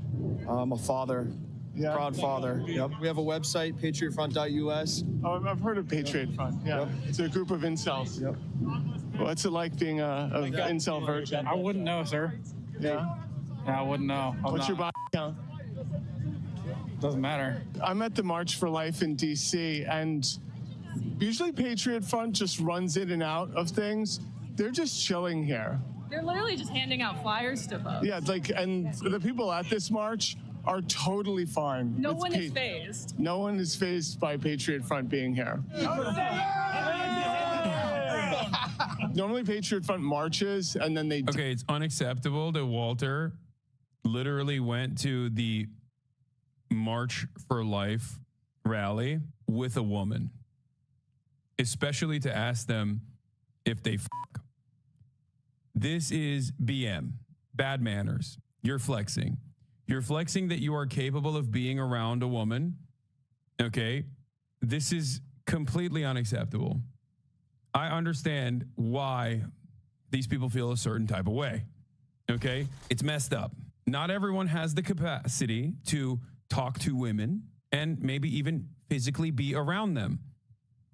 I'm a father. Yeah. Proud father. Yep. We have a website, patriotfront.us. Oh, I've heard of Patriot Front. Yeah. Yep. It's a group of incels. Yep. What's it like being a incel virgin? I wouldn't know, sir. Yeah. Yeah, I wouldn't know. What's your body count? Doesn't matter. I'm at the March for Life in DC, and usually Patriot Front just runs in and out of things. They're just chilling here. They're literally just handing out flyers to folks. Yeah, like, and the people at this march are totally fine. No with one is phased. No one is phased by Patriot Front being here. Normally Patriot Front marches and then they... Okay, it's unacceptable that Walter literally went to the March for Life rally with a woman, especially to ask them if they f***. This is BM, bad manners. You're flexing. You're flexing that you are capable of being around a woman. Okay? This is completely unacceptable. I understand why these people feel a certain type of way. Okay? It's messed up. Not everyone has the capacity to talk to women and maybe even physically be around them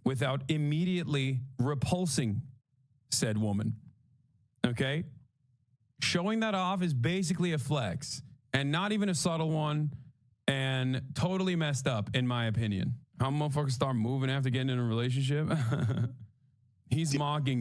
without immediately repulsing said woman. Okay? Showing that off is basically a flex and not even a subtle one and totally messed up, in my opinion. How motherfuckers start moving after getting in a relationship? He's mocking